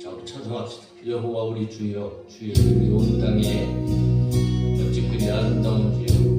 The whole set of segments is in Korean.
찬송합시다. 여호와 우리 주여, 주의 이름이 온 땅에 어찌 그리 아름다운지요.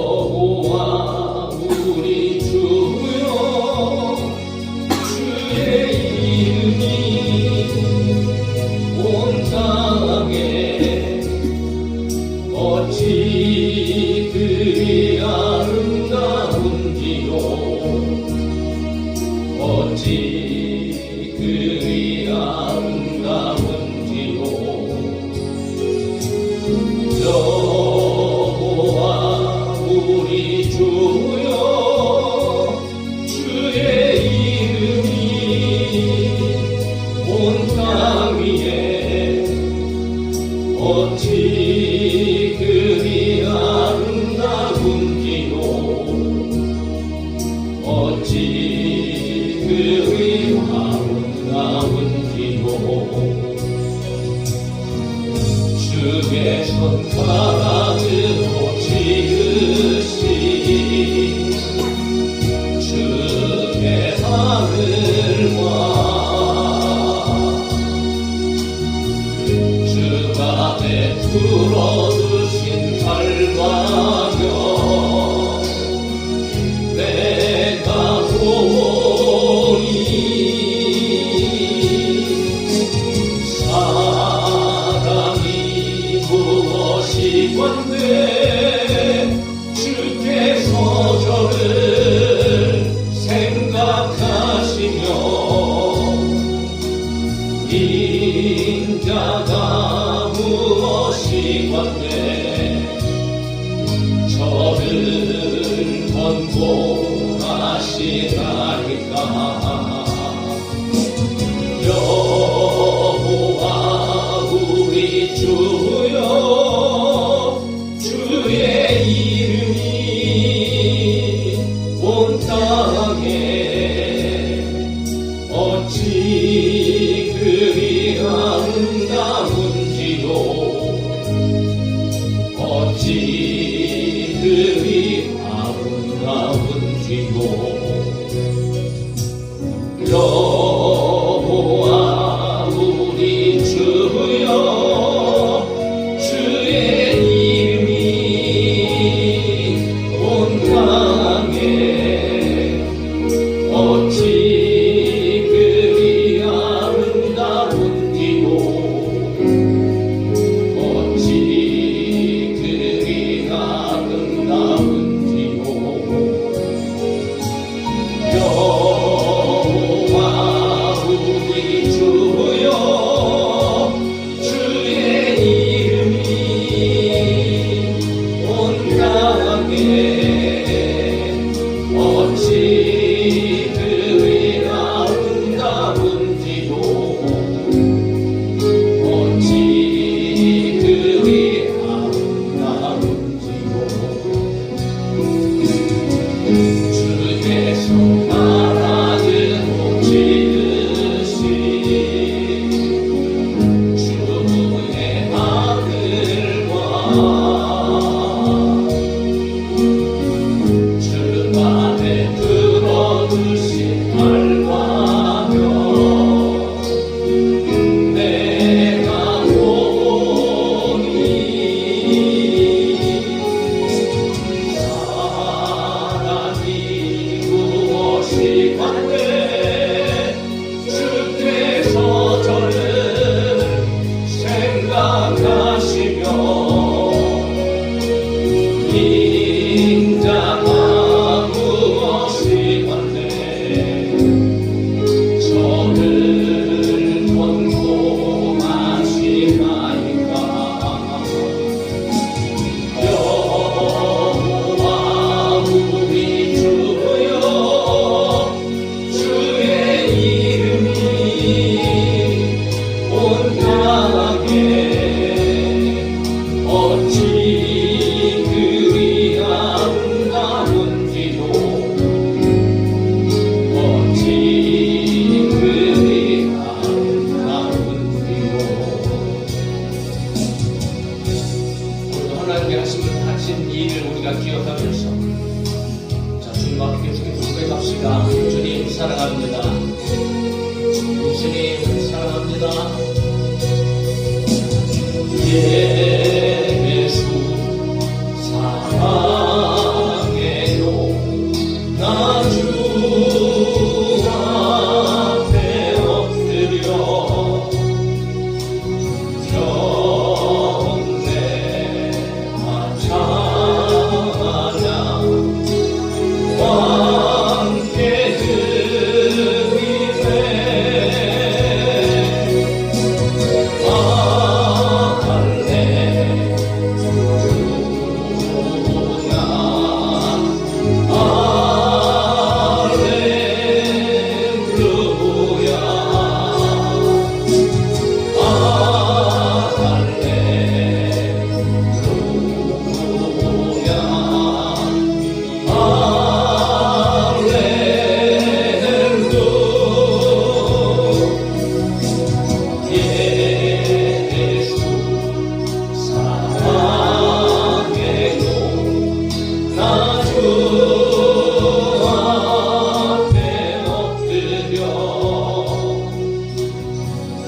여호와 우리 주여, 주의 이름이 온 땅에 어찌 그리 아름다운지요. 어찌 그리 아름다운지요. 여호와 우리 주여, 주의 이름이 온 땅 위에 어찌 그리 아름다운지요. 어찌 그리 아름다운지요. 주의 손가락으로 지으신 주의 하늘과 주가 베풀어 두신 달과며 내가 보니 건데 주께서 저를 생각하시며 인자가 무엇이 건데 저를 권고하시나이까. 여호와 우리 주여, 주의 이름이 온 땅에 어찌 그리 아름다운지요. 어찌 그리 아름다운지요. 여호와 우리 주여, 주의 이름이 온 땅에 어찌 그리 아름다운지요.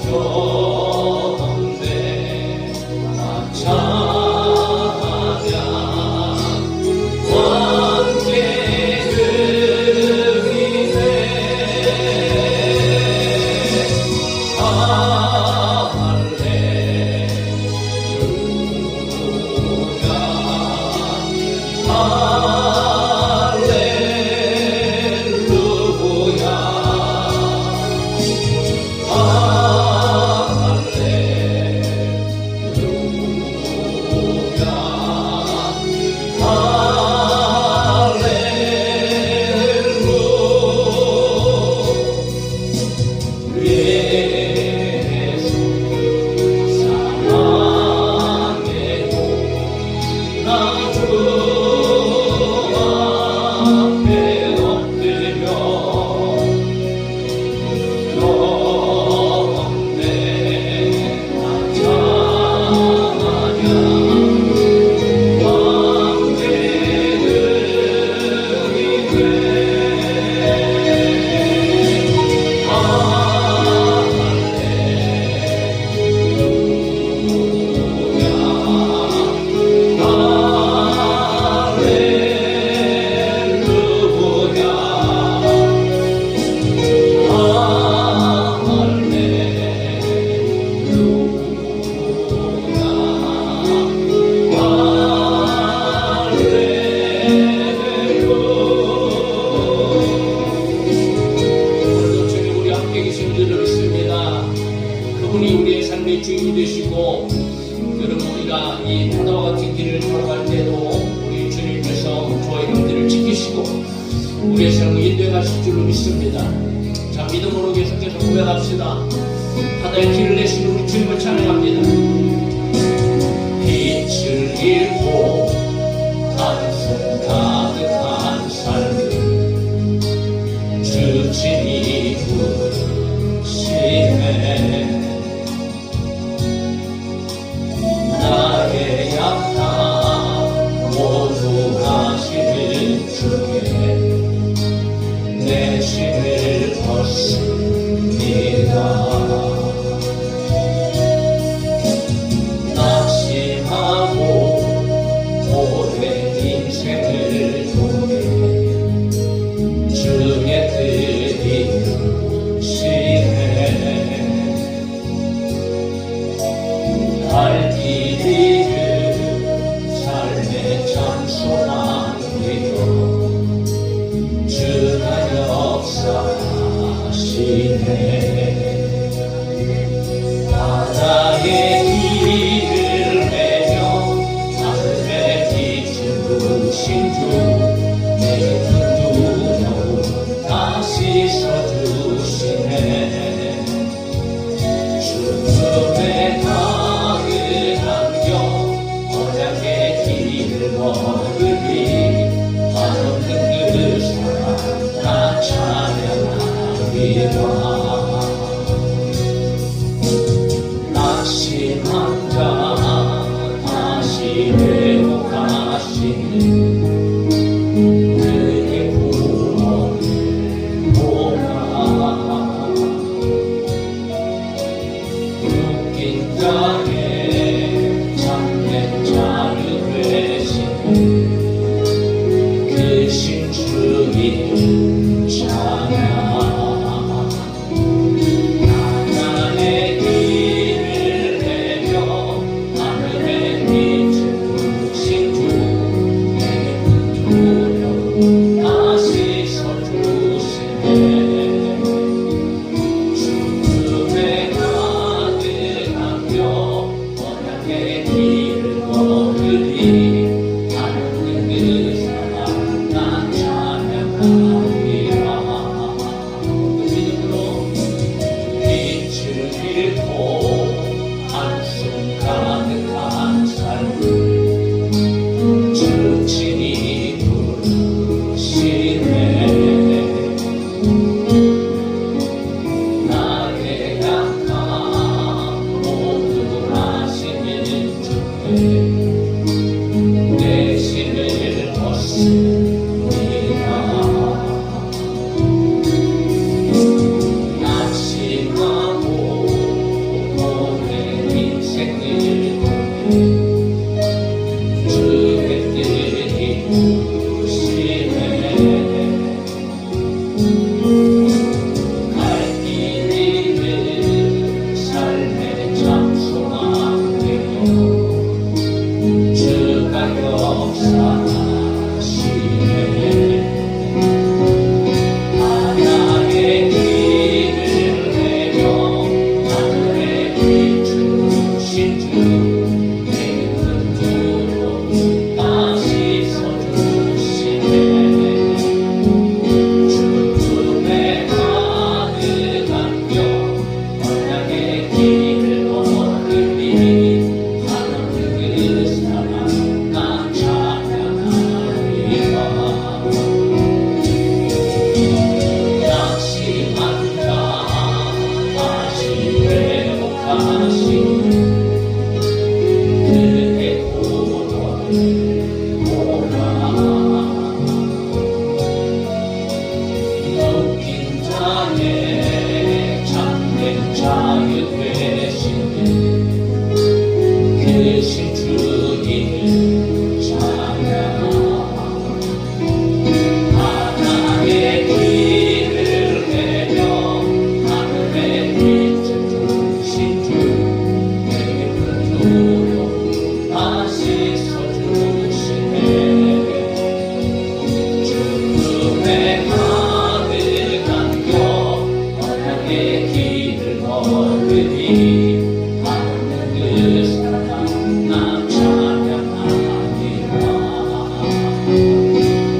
정대 찬양 왕께들이네 그분이 우리의 삶의 주인이 되시고, 여러분 우리가 이 바다와 같은 길을 걸어갈 때도 우리 주님께서 저의 형들을 지키시고 우리의 삶을 인도해 가실 줄로 믿습니다. 자, 믿음으로 계속해서 고백합시다. 바다의 길을 내신 우리 주님을 찬양합니다. 빛을 잃고 단순 가득한 삶을 주님이 부르시네. 나의 약함 모두 하시는 주께 내 짐을 벗습니다. 낙심하고 오랜 인생을 통해 주의 뜻이 이루시네. 갈 길이를 삶의 참소만 믿어 주가 역사하시네. 바다의 길을 내며 하늘의 빛을 부으신 주 내 눈으로 다시 서주시네. 죽음의 강을 남겨 언약의 길을 걸으리. 한없는 그 사랑 나 찬양하리라. 낙심한 자 다시 회복하시는 그의 구원을 보라. 묶인 자의 참된 자유 되시는 그 신주의 찬양. 그의 도를 보라. 묶인 자의 잠든 자유 되시는 크신 주님을 찬양. 바다의 길을 내며 하늘의 빛을 주신 주 내게 눈으로 다시 서주시네. 죽음의 하늘 감겨 언약의 길을 걸으니 하는 그 사랑 나 찬양하리라.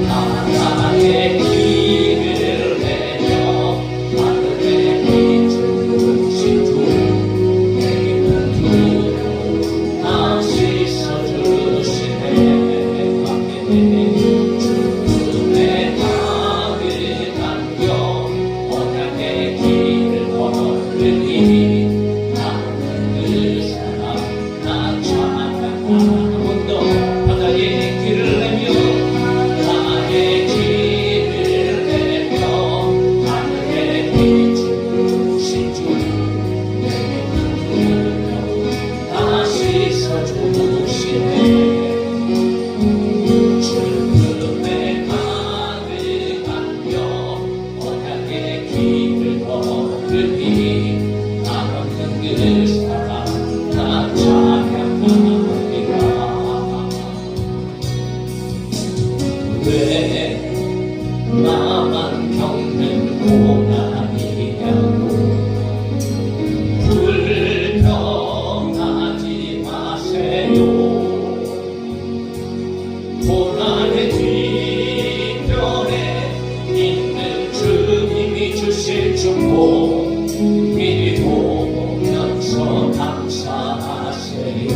바다의 길을 내며 하늘의 빛을 주신 주 내게 눈으로 다시 서주시네. 죽음의 밤을 감겨 언약의 길을 걸으니 나는 그 사랑 나 찬양하리라. 한 번 더 바다의 길을 내며 나의 길을 내며 하늘의 빛을 주신 주 내게 눈으로 다시 서주시네. 죽음의 밤을 감겨 언약의 길을 걸으니 나는 그 사랑 나 찬양하리라. 왜 나만 겪는 고난이냐고 불평하지 마세요. 고난의 뒤편에 있는 주님이 주실 축복 미리 보면서 감사하세요.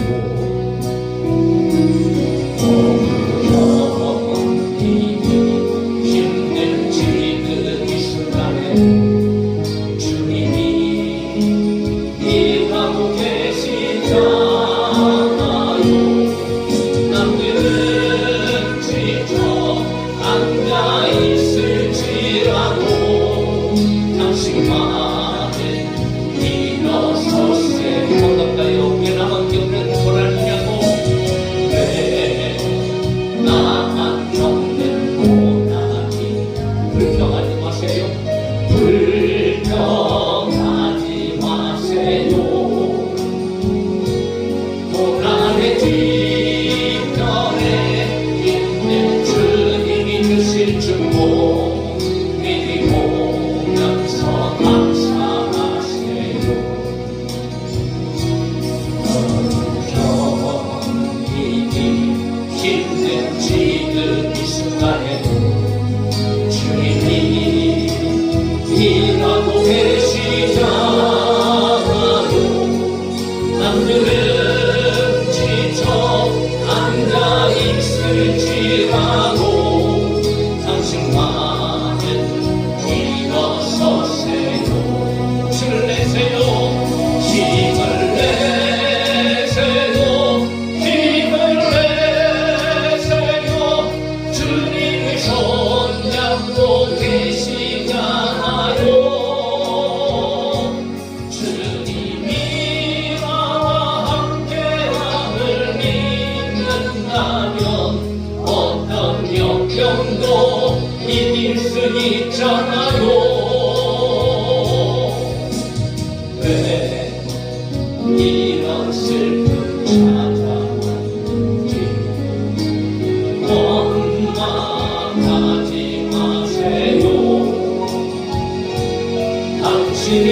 힘든 지금 이 순간에 주님이 일하고 계시잖아요. 남들은 지쳐 앉아있을지라도 당신만은 일어서세요. 뭔가요? 왜 나만 겪는 고난이냐고. 왜 나만 겪는 고난이. 불평하지 마세요. 불평하지 마세요. 고난의 뒤편에 있는 주님이 주실 축복 미리 보면서 감사하세요. 견디기 힘든 지금 이 순간에 주님이 일하고 계시잖아요. 남들은 지쳐 앉아있을지라도 당신만은 일어서세요. 힘을 내세요. 힘을 내세요. 힘을 내세요. 주님이 손잡고 계시잖아요. 주님이 나와 함께함을 믿는다면 어떤 역경도 이길 수 있잖아요. 왜 이런 슬픔 찾아왔는지 원망하지 마세요. 당신이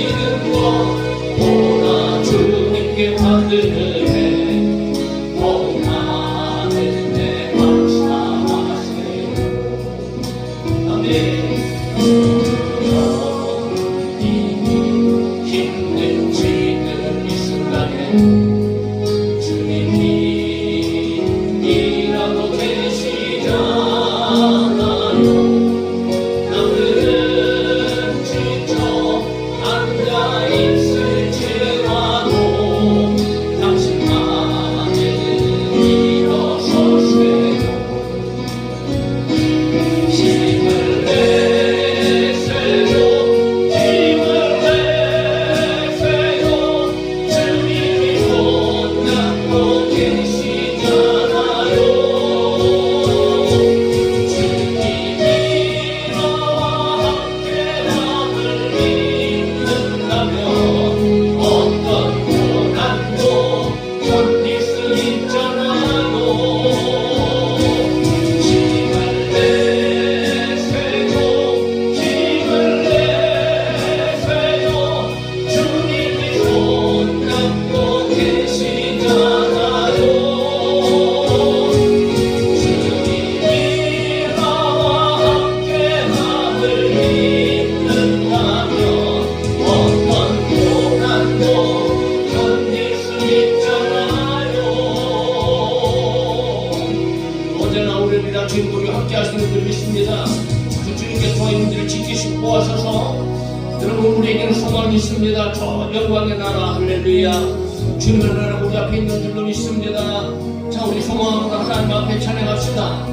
잃은 것 보나 주님께 받으네. 고난을 내 감사하세요. 아멘. 힘든 지금 이 순간에 주님이 일하고 계시잖아요. 남들은 지쳐 앉아있을 우리에게는 소망이 있습니다. 저 영광의 나라 할렐루야. 주님의 나라 우리 앞에 있는 줄로 믿습니다. 자, 우리 소망으로 하나님 앞에 찬양합시다.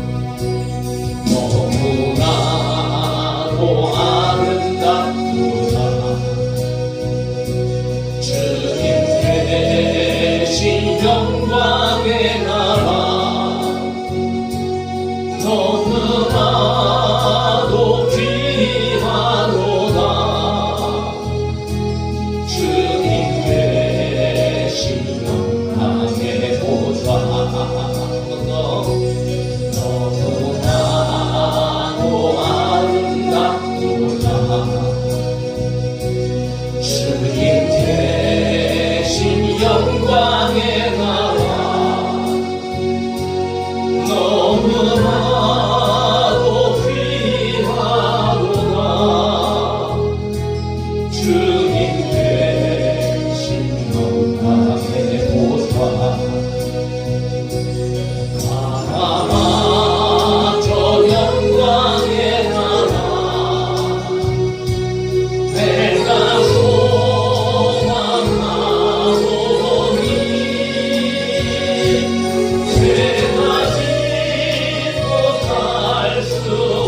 너무나도 아름답구나 주님 대신 영광의 나라 너무나도 귀하도다 주님 대신 영광의 보좌 너무나도 아름답도다 주님 대신 영광의 나라 너무나도 귀하도다 주님 대신 영광의 보좌 바라봐 저 영광의 나라 내가 소망하오니 내가 짓고 갈 수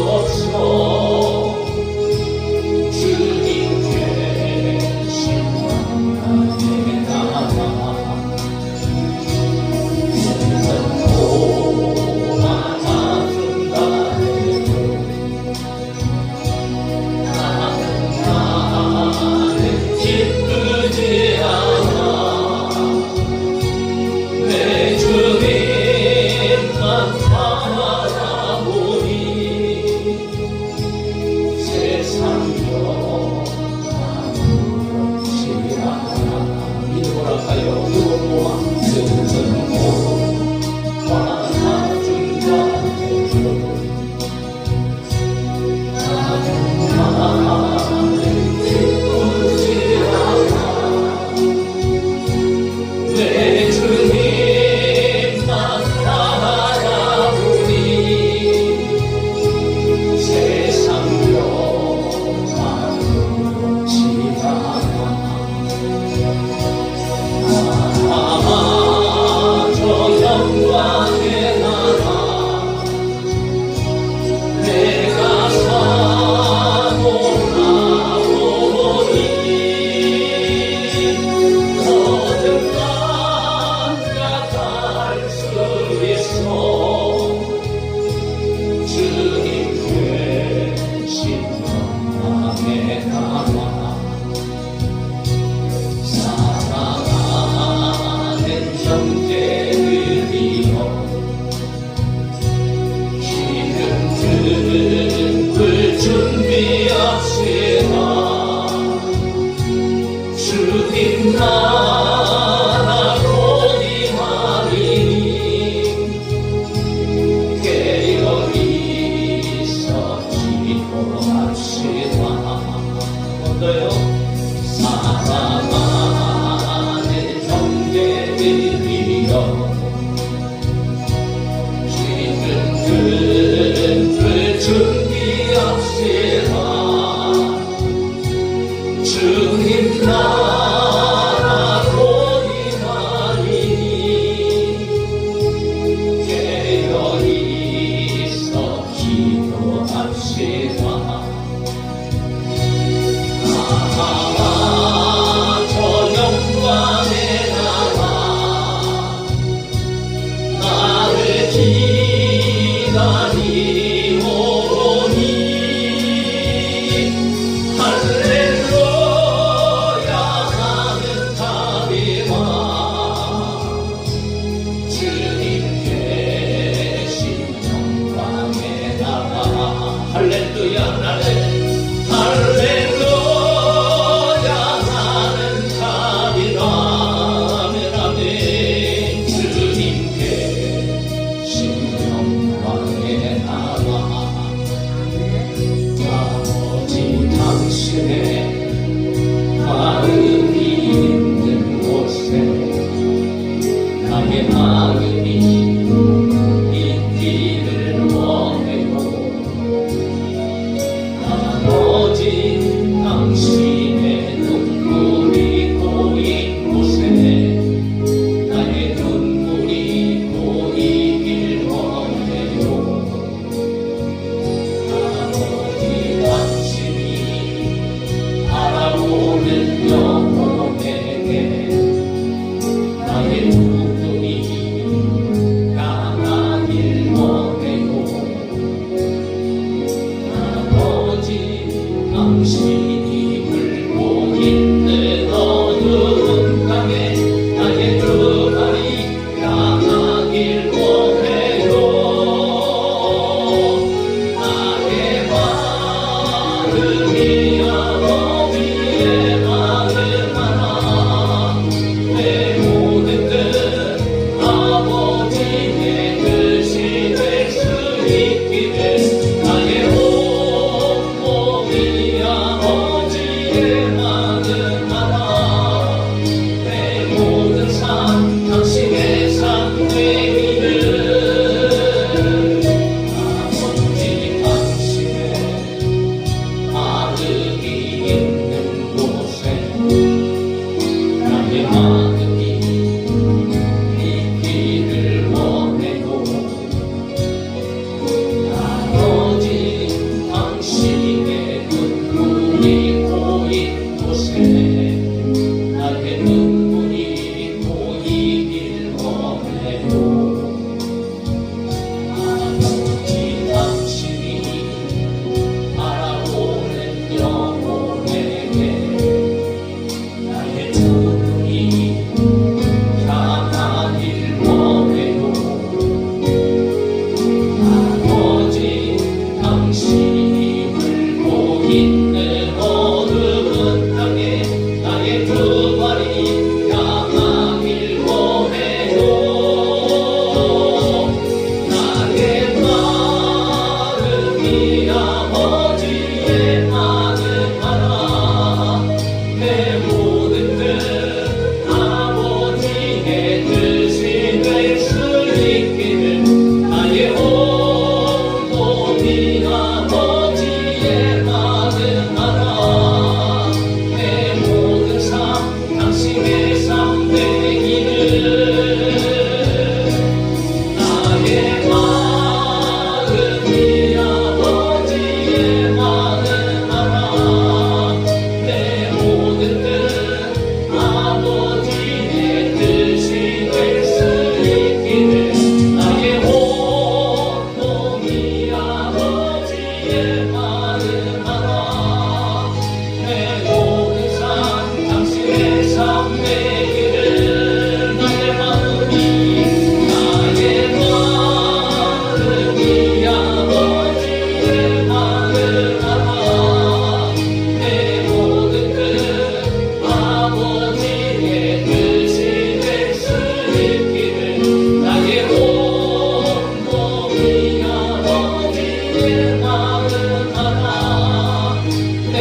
없어 주님 계신 영광의 나라 기쁘지 않아 내 주님만 바라보니 세상 영광치 않아 믿음으로 하여 누구와 승승고 받아준다 내 주님만 바라보니 세상 영광치 않아 저 영광의 나라 내가 사모하오니 모든 남자 갈 수 있어 주님 계신 영광의 나라 사랑하는 형제들이여 기름 등불 준비합시다 주님 나라 곧 임하리니 깨어있어 기도합시다 어떠요? 사랑하는 형제들이여 기름 등불 준비합시다 주님 나라 곧 임하리니 깨어있어 기도합시다 저 영광의 나라 나를 기다리오니 할렐루야 마음하라 내 모든 삶 당신의 삶 되기를 아버지 당신의 아들이 있는 곳에 나의 아들이 있기를 원해도 아버지 당신의 눈물이 고인 곳에 나의 눈물이 고이길 원해도 아버지 당신이 바라보는 영혼에게 나의 눈물이 향하길 원해도 아버지 당신이 물고 있는 어두운 땅에 나의 두 발이 향하길 원해도 나의 마음이 아버지의 마음하라 내 모든 뜻 아버지의 뜻이 될 수 있기를 나의 온 몸이 아버지의 마음하라 내 모든 삶 당신의 삶 되기를 나의 마음이 아버지의 마음하라 내 모든 뜻 아버지의 뜻이 될 수 있기를 나의 온 몸이 아버지의 마음하라 내 모든 삶 당신의 삶 되기를 나의 마음이 아버지의 마음하라 내 모든 뜻 아버지의 뜻이 될 수 있기를 나의 온 몸이 아버지의 마음하라 내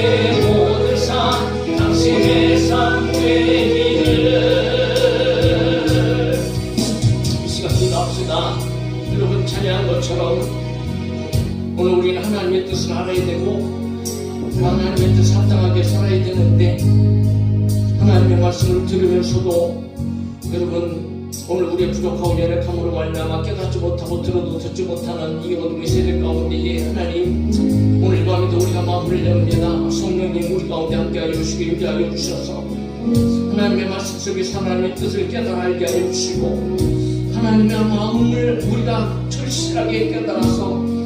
모든 삶 당신의 삶 되기를 이 시간 기도합시다. 여러분 찬양한 것처럼 오늘 우리는 하나님의 뜻을 알아야 되고 그 하나님의 뜻을 합당하게 살아야 되는데 하나님의 말씀을 들으면서도 여러분 오늘 우리의 부족하고 연약함으로 말미암아 깨닫지 못하고 들어도 듣지 못하는 이 어둠의 세대 가운데에 하나님 오늘 밤에도 우리가 마음을 엽니다. 성령님 우리 가운데 함께하여 주시고 임재하여 주셔서 하나님의 말씀 속에서 하나님의 뜻을 깨달아 알게 하여 주시고 하나님의 마음을 우리가 절실하게 깨달아서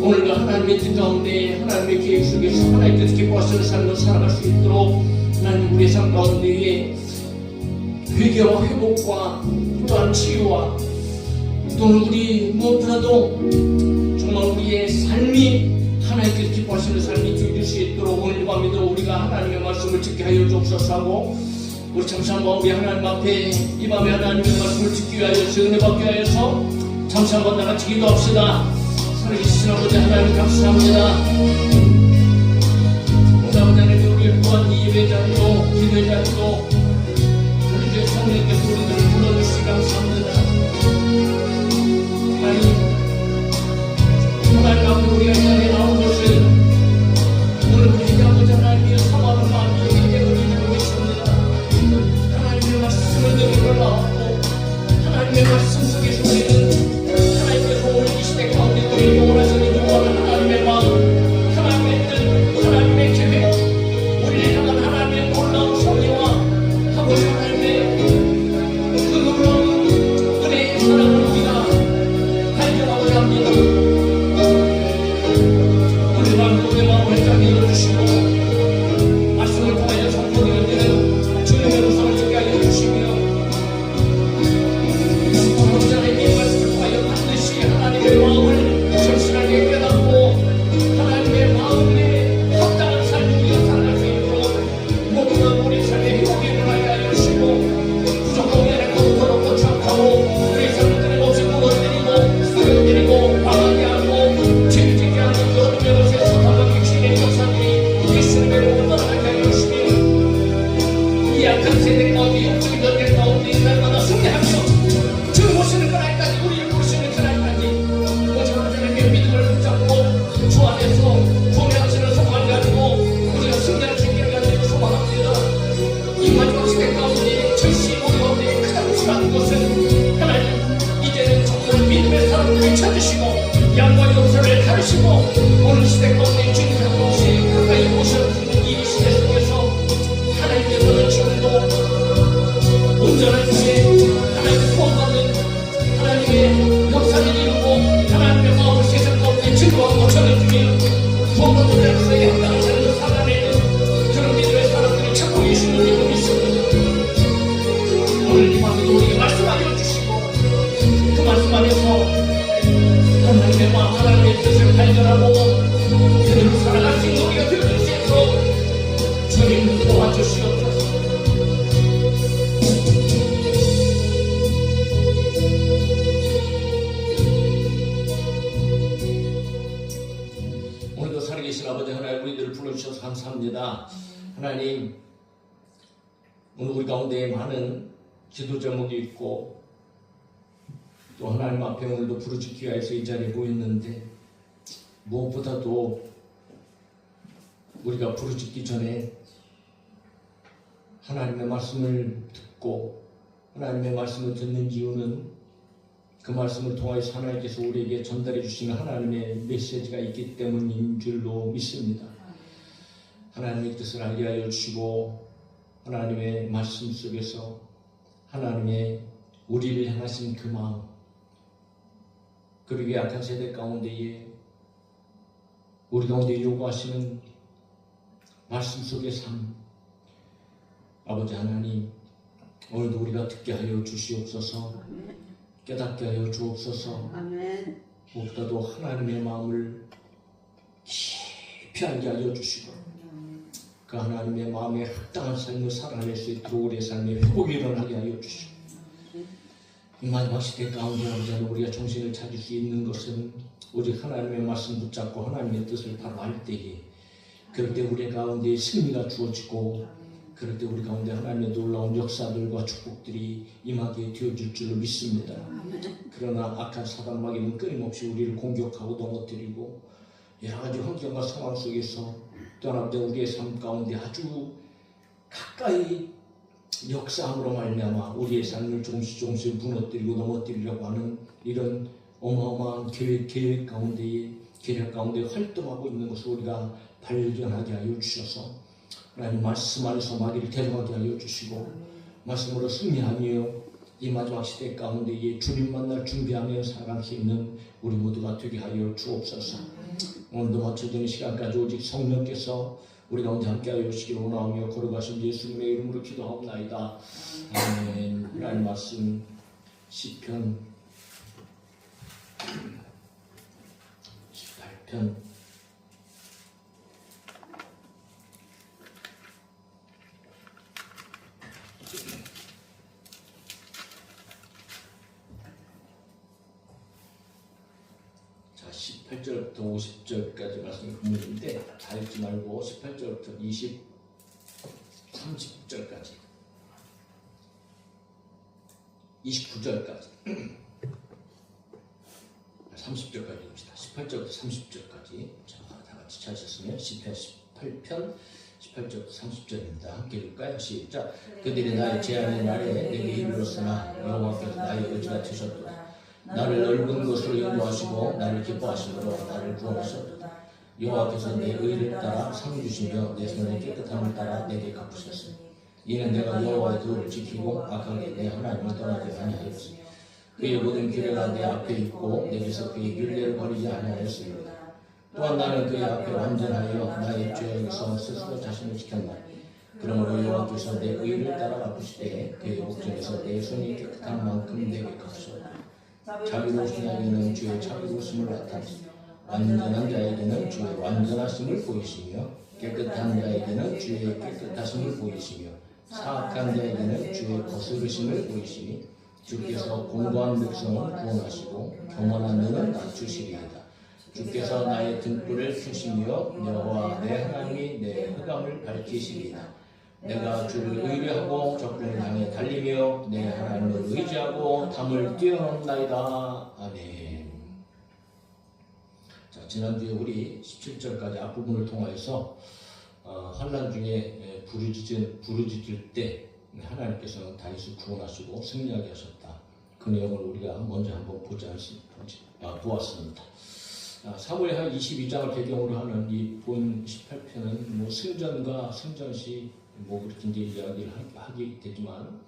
오늘도 하나님의 뜻 가운데 하나님의 계획 속에서 하나님의 뜻 기뻐하시는 삶을 살아갈 수 있도록 하나님 우리의 삶 가운데에 회개와 회복과 또한 치유와 또는 우리 무엇보다도 정말 우리의 삶이 하나님의 뜻 기뻐하시는 삶이 되어질 수 있도록 오늘 밤에도 우리가 하나님의 말씀을 듣게 하여 주옵소서 하고 우리 잠시 한번 우리 하나님 앞에 이 밤에 하나님의 말씀을 듣기 위하여서 은혜 받기 위하여서 잠시 한번 나같이 기도합시다. 살아계신 아버지 하나님 감사합니다. 오늘 아버지 하나님 우리 또한 이 예배 자리도 기도의 자리도 우리 성령께서 우리들을 불러주시기 감사합니다. 하나님 앞에 우리가 이 자리에 나온 것을 오늘 우리 아버지 하나님이 사모하는 마음이 굉장히 우리를 있습니다. 하나님의 말씀을 듣기로 나왔고 하나님의 말씀 속에서 우리는 하나님께서 오늘 이 시대 가운데 우리 영원하시는 영원한 하나님의 마음 하나님의 뜻 하나님의 계획 우리를 향한 하나님의 놀라운 섭리와 하고 하나님의 그 놀라운 은혜의 사랑을 우리가 발견하고자 합니다. 우리 마음을 우리 마음을 잘 열어주시고 말씀을 통하여 성령이 언제는 주님의 음성을 듣게 하여 주시며 하나님의 말씀을 통하여 반드시 하나님의 마음을 절실하게 깨닫고 하나님의 마음에 합당한 삶을 위해 살아갈 수 있도록 모든 우리 삶의 회복이 일어나게 하여 주시고 부족하고 연약하고 더럽고 착하고 우리 삶을 끊임없이 무너뜨리고 쓰러뜨리고 망하게 하고 책임지게 하는 그 어둠의 것에 사탄과 귀신의 역사들이 예수님의 몸을 떠나게 하여 주시며 약한 세대 가운데 영적인 전쟁 가운데 날마다 승리하며 주 오시는 그날까지 우리를 부르시는 그날까지 오직 하나님께 믿음을 붙잡고 주 안에서 구원하시는 소망을 가지고 우리가 승리할 수 있기를 간절히 소망합니다. 이 마지막 시대 가운데 절시 우리 가운데 가장 중요한 것은 하나님 이제는 정말 믿음의 사람들을 찾으시고 양과 용서를 가르시고 오늘 시대 가운데 주님 한 분씩 가까이 오시는 이 시대 속에서 하나님께서는 지금도 온전한 주의 하나님의 구원받는 하나님의 역사를 이루고 하나님의 마음을 세상 가운데 증거하고 전해주며 구원받는 역사에 합당한 삶을 살아내는 그런 믿음의 사람들이 찾고 계시는 줄 믿습니다. 오늘 이 밤에도 우리에게 말씀 알려주시고 그 말씀 안에서 하나님의 마음 하나님의 뜻을 발견하고 그대로 살아갈 수 있는 우리가 되어줄 수 있도록 주님 도와주시옵소서. 오늘도 살아계신 아버지 하나님 우리들을 불러주셔서 감사합니다. 하나님 오늘 우리 가운데 많은 기도 제목이 있고 또 하나님 앞에 오늘도 부르짖기 위해서 이 자리에 모였는데 무엇보다도 우리가 부르짖기 전에 하나님의 말씀을 듣고 하나님의 말씀을 듣는 이유는 그 말씀을 통하여서 하나님께서 우리에게 전달해 주시는 하나님의 메시지가 있기 때문인 줄로 믿습니다. 하나님의 뜻을 알게 하여 주시고 하나님의 말씀 속에서 하나님의 우리를 향하신 그 마음 그리고 약한 세대 가운데에 우리 가운데 요구하시는 말씀 속의 삶 아버지 하나님 오늘도 우리가 듣게 하여 주시옵소서. 깨닫게 하여 주옵소서. 무엇보다도 하나님의 마음을 깊이 알게 하여 주시고 그 하나님의 마음에 합당한 삶을 살아낼 수 있도록 우리의 삶에 회복이 일어나게 하여 주시고 이 마지막 시대 가운데 우리가 정신을 찾을 수 있는 것은 오직 하나님의 말씀 붙잡고 하나님의 뜻을 바로 알 때에 그럴 때 우리 가운데 승리가 주어지고 그럴 때 우리 가운데 하나님의 놀라운 역사들과 축복들이 임하게 되어질 줄로 믿습니다. 그러나 악한 사단 마귀는 끊임없이 우리를 공격하고 넘어뜨리고 여러 가지 환경과 상황 속에서 떠날 때 우리의 삶 가운데 아주 가까이 역사함으로 말미암아 우리의 삶을 조금씩 무너뜨리고 넘어뜨리려고 하는 이런 어마어마한 계획 가운데에 계략 가운데 활동하고 있는 것을 우리가 발견하게 하여 주셔서 하나님 말씀 안에서 마귀를 대적하게 하여 주시고 말씀으로 승리하며 이 마지막 시대 가운데에 주님 만날 준비하며 살아갈 수 있는 우리 모두가 되게 하여 주옵소서. 오늘도 마쳐지는 시간까지 오직 성령께서 우리 가운데 함께하여 주시기를 원하며 걸어가신 예수님의 이름으로 기도하옵나이다. 아멘. 하나님 말씀 시편 18편 자 18절부터 50절까지 말씀이 구문인데 다 읽지 말고 18절부터 30절까지 29절까지 30절까지 봅시다. 18절부터 30절까지 다 같이 찾으셨으면 시편 18편 18절부터 30절입니다. 함께 읽을까요? 시작. 그들이 나의 제한의 날에 내게 이르렀으나 여호와께서 나의 의지가 되셨도다. 나를 넓은 곳으로 인도하시고 나를 기뻐하심으로 나를 구원하셨도다. 여호와께서 내 의를 따라 상 주시며 내 손의 깨끗함을 따라 내게 갚으셨으니 이는 내가 여호와의 도를 지키고 악하게 내 하나님을 떠나지 아니하였으니 그의 모든 규례가 내 앞에 있고 내게서 그의 율례를 버리지 아니하였습니다. 또한 나는 그의 앞에 완전하여 나의 죄에서 스스로 자신을 지켰나니 그러므로 여호와께서 내 의를 따라 갚으시되 그의 목전에서 내 손이 깨끗한 만큼 내게 갚으셨다. 자비로우신 자에게는 주의 자비로우심을 나타내시며 완전한 자에게는 주의 완전하심을 보이시며 깨끗한 자에게는 주의 깨끗하심을 보이시며 사악한 자에게는 주의 거스르심을 보이시니 주께서 공고한 백성을 구원하시고 교만한 자는 낮추시리이다. 주께서 나의 등불을 켜시며 여호와 내 하나님이 내 흑암을 밝히시리이다. 내가 주를 의뢰하고 적군을 향해 달리며 내 하나님을 의지하고 담을 뛰어넘나이다. 아멘. 자, 지난주에 우리 17절까지 앞부분을 통하여서 환난 중에 부르짖을 때 하나님께서는 다윗을 구원하시고 승리하게 하셨다. 그 내용을 우리가 먼저 한번 보았습니다. 사무엘하 22장을 배경으로 하는 이 본 18편은 뭐 승전과 승전시 뭐 그렇게 이제 이야기를 하게 되지만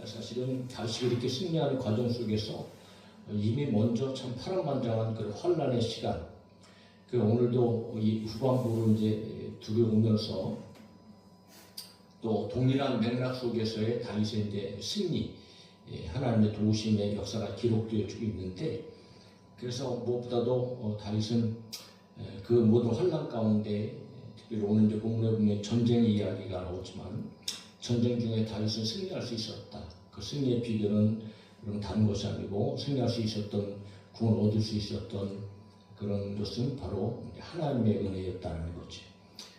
사실은 다윗이 이렇게 승리하는 과정 속에서 이미 먼저 참 파란만장한 그 환난의 시간, 그 오늘도 이 후반부로 이제 들어오면서 또 동일한 맥락 속에서의 다윗의 이제 승리, 하나님의 도우심의 역사가 기록되어지고 있는데, 그래서 무엇보다도 다윗은 그 모든 환난 가운데 특별히 오늘 이제 본문에 보면 전쟁의 이야기가 나오지만 전쟁 중에 다윗은 승리할 수 있었다. 그 승리의 비결은 그런 다른 것이 아니고 승리할 수 있었던, 구원 얻을 수 있었던 그런 것은 바로 하나님의 은혜였다는 거지.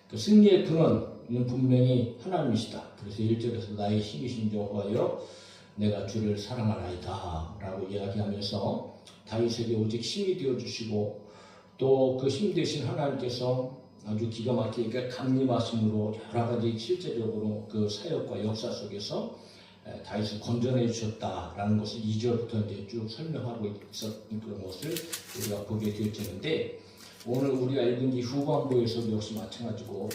그 승리의 근원은 분명히 하나님이시다. 그래서 1절에서 나의 힘이신 여호와여 내가 주를 사랑하나이다 라고 이야기하면서 다윗에게 오직 힘이 되어주시고 또 그 힘 되신 하나님께서 아주 기가 막히게 강림하심으로 여러 가지 실제적으로 그 사역과 역사 속에서 다윗을 건져내 주셨다라는 것을 2절부터 이제 쭉 설명하고 있었던 그런 것을 우리가 보게 되어지는데, 오늘 우리가 읽은 이 후반부에서도 역시 마찬가지로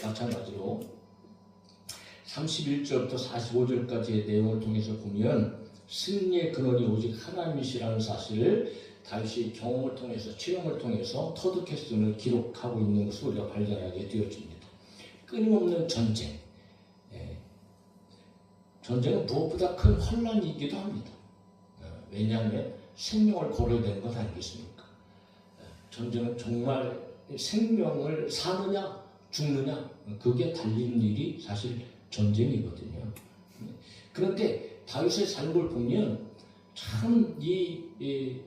31절부터 45절까지의 내용을 통해서 보면 승리의 근원이 오직 하나님이시라는 사실을 다윗이 경험을 통해서, 체험을 통해서 터득했음을 기록하고 있는 것을 우리가 발견하게 되어집니다. 끊임없는 전쟁. 전쟁은 무엇보다 큰 혼란이기도 합니다. 왜냐하면 생명을 걸어야 되는 것 아니겠습니까? 전쟁은 정말 생명을 사느냐 죽느냐 그게 달리는 일이 사실 전쟁이거든요. 그런데 다윗의 삶을 보면 참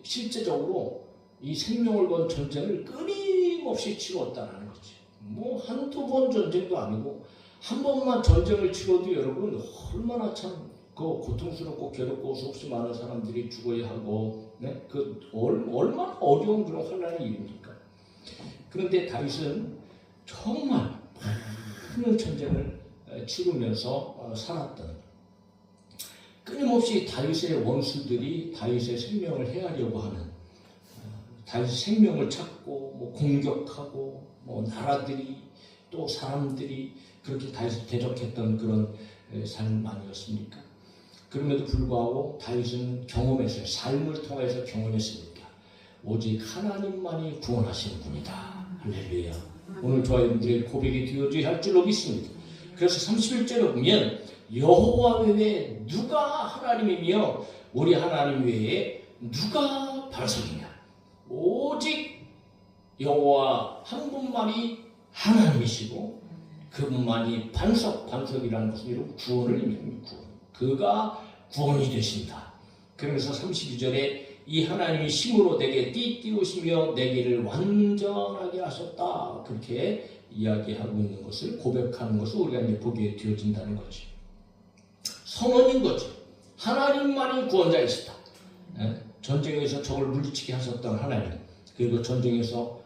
실제적으로 이 생명을 건 전쟁을 끊임없이 치렀다는 거지. 뭐 한두 번 전쟁도 아니고 한 번만 전쟁을 치러도 여러분 얼마나 참 그 고통스럽고 괴롭고 수없이 많은 사람들이 죽어야 하고, 그 얼마나 어려운 그런 혼란의 일입니까? 그런데 다윗은 정말 많은 전쟁을 치르면서 살았던, 끊임없이 다윗의 원수들이 다윗의 생명을 해하려고 하는, 다윗의 생명을 찾고 뭐 공격하고 뭐 나라들이 또 사람들이 그렇게 다윗을 대적했던 그런 삶 아니었습니까? 그럼에도 불구하고 다윗은 경험했어요. 삶을 통해서 경험했습니다. 오직 하나님만이 구원하시는 분이다. 할렐루야. 오늘 저와 여러분들의 고백이 되어져야 할 줄로 믿습니다. 그래서 31절에 보면 여호와 외에 누가 하나님이며 우리 하나님 외에 누가 반석이냐. 오직 여호와 한 분만이 하나님이시고 그분만이 반석이라는 것은 이런 구원을 의미합니다. 그가 구원이 되신다. 그러면서 32절에 이 하나님이 힘으로 내게 띠띠우시며 내 길을 완전하게 하셨다. 그렇게 이야기하고 있는 것을, 고백하는 것을 우리가 이제 보게 되어진다는 거지. 선언인 거지. 하나님만이 구원자이시다. 전쟁에서 적을 물리치게 하셨던 하나님, 그리고 전쟁에서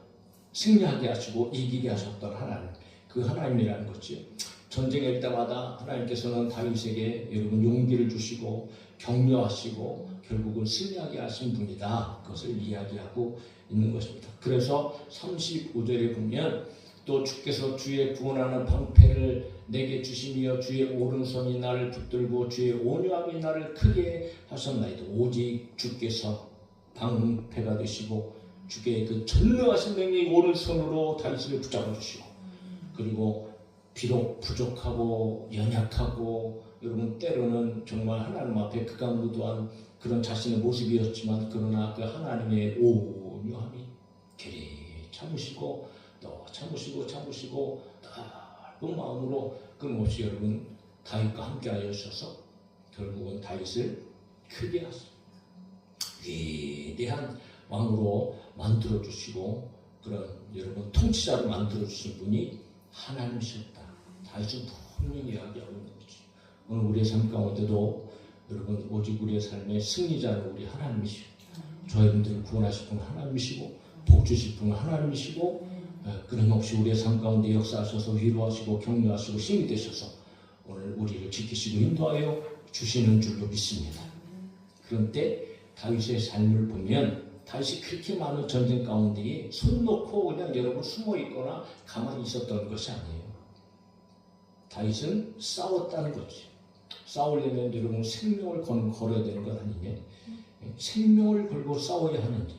승리하게 하시고 이기게 하셨던 하나님, 그 하나님이라는 거지. 전쟁일 때마다 하나님께서는 다윗에게 여러분 용기를 주시고 격려하시고 결국은 승리하게 하신 분이다. 그것을 이야기하고 있는 것입니다. 그래서 35절에 보면 또 주께서 주의 구원하는 방패를 내게 주시며 주의 오른손이 나를 붙들고 주의 온유함이 나를 크게 하셨나이다. 오직 주께서 방패가 되시고 주의 그 전능하신 능력이 오른손으로 다윗을 붙잡아 주시고, 그리고 비록 부족하고 연약하고 여러분 때로는 정말 하나님 앞에 극악무도한 그런 자신의 모습이었지만, 그러나 그 하나님의 온유함이 계리 참으시고 또 참으시고 넓은 마음으로 끊임없이 여러분 다윗과 함께하여 주셔서 결국은 다윗을 크게 하시고 위대한 왕으로 만들어 주시고 그런 여러분 통치자로 만들어 주신 분이 하나님이셨다. 다윗은 분명히 이야기하고 있는 거죠. 오늘 우리의 삶 가운데도 여러분 오직 우리의 삶의 승리자는 우리 하나님이시고 저희들을 구원하실 분은 하나님이시고 복 주실 분은 하나님이시고 끊임없이 우리의 삶 가운데 역사하셔서 위로하시고 격려하시고 힘이 되셔서 오늘 우리를 지키시고 인도하여 주시는 줄로 믿습니다. 그런데 다윗의 삶을 보면 다윗이 그렇게 많은 전쟁 가운데에 손 놓고 그냥 여러분 숨어 있거나 가만히 있었던 것이 아니에요. 다윗은 싸웠다는 거지. 싸우려면 여러분 생명을 걸어야 되는 것 아니냐? 생명을 걸고 싸워야 하는 일.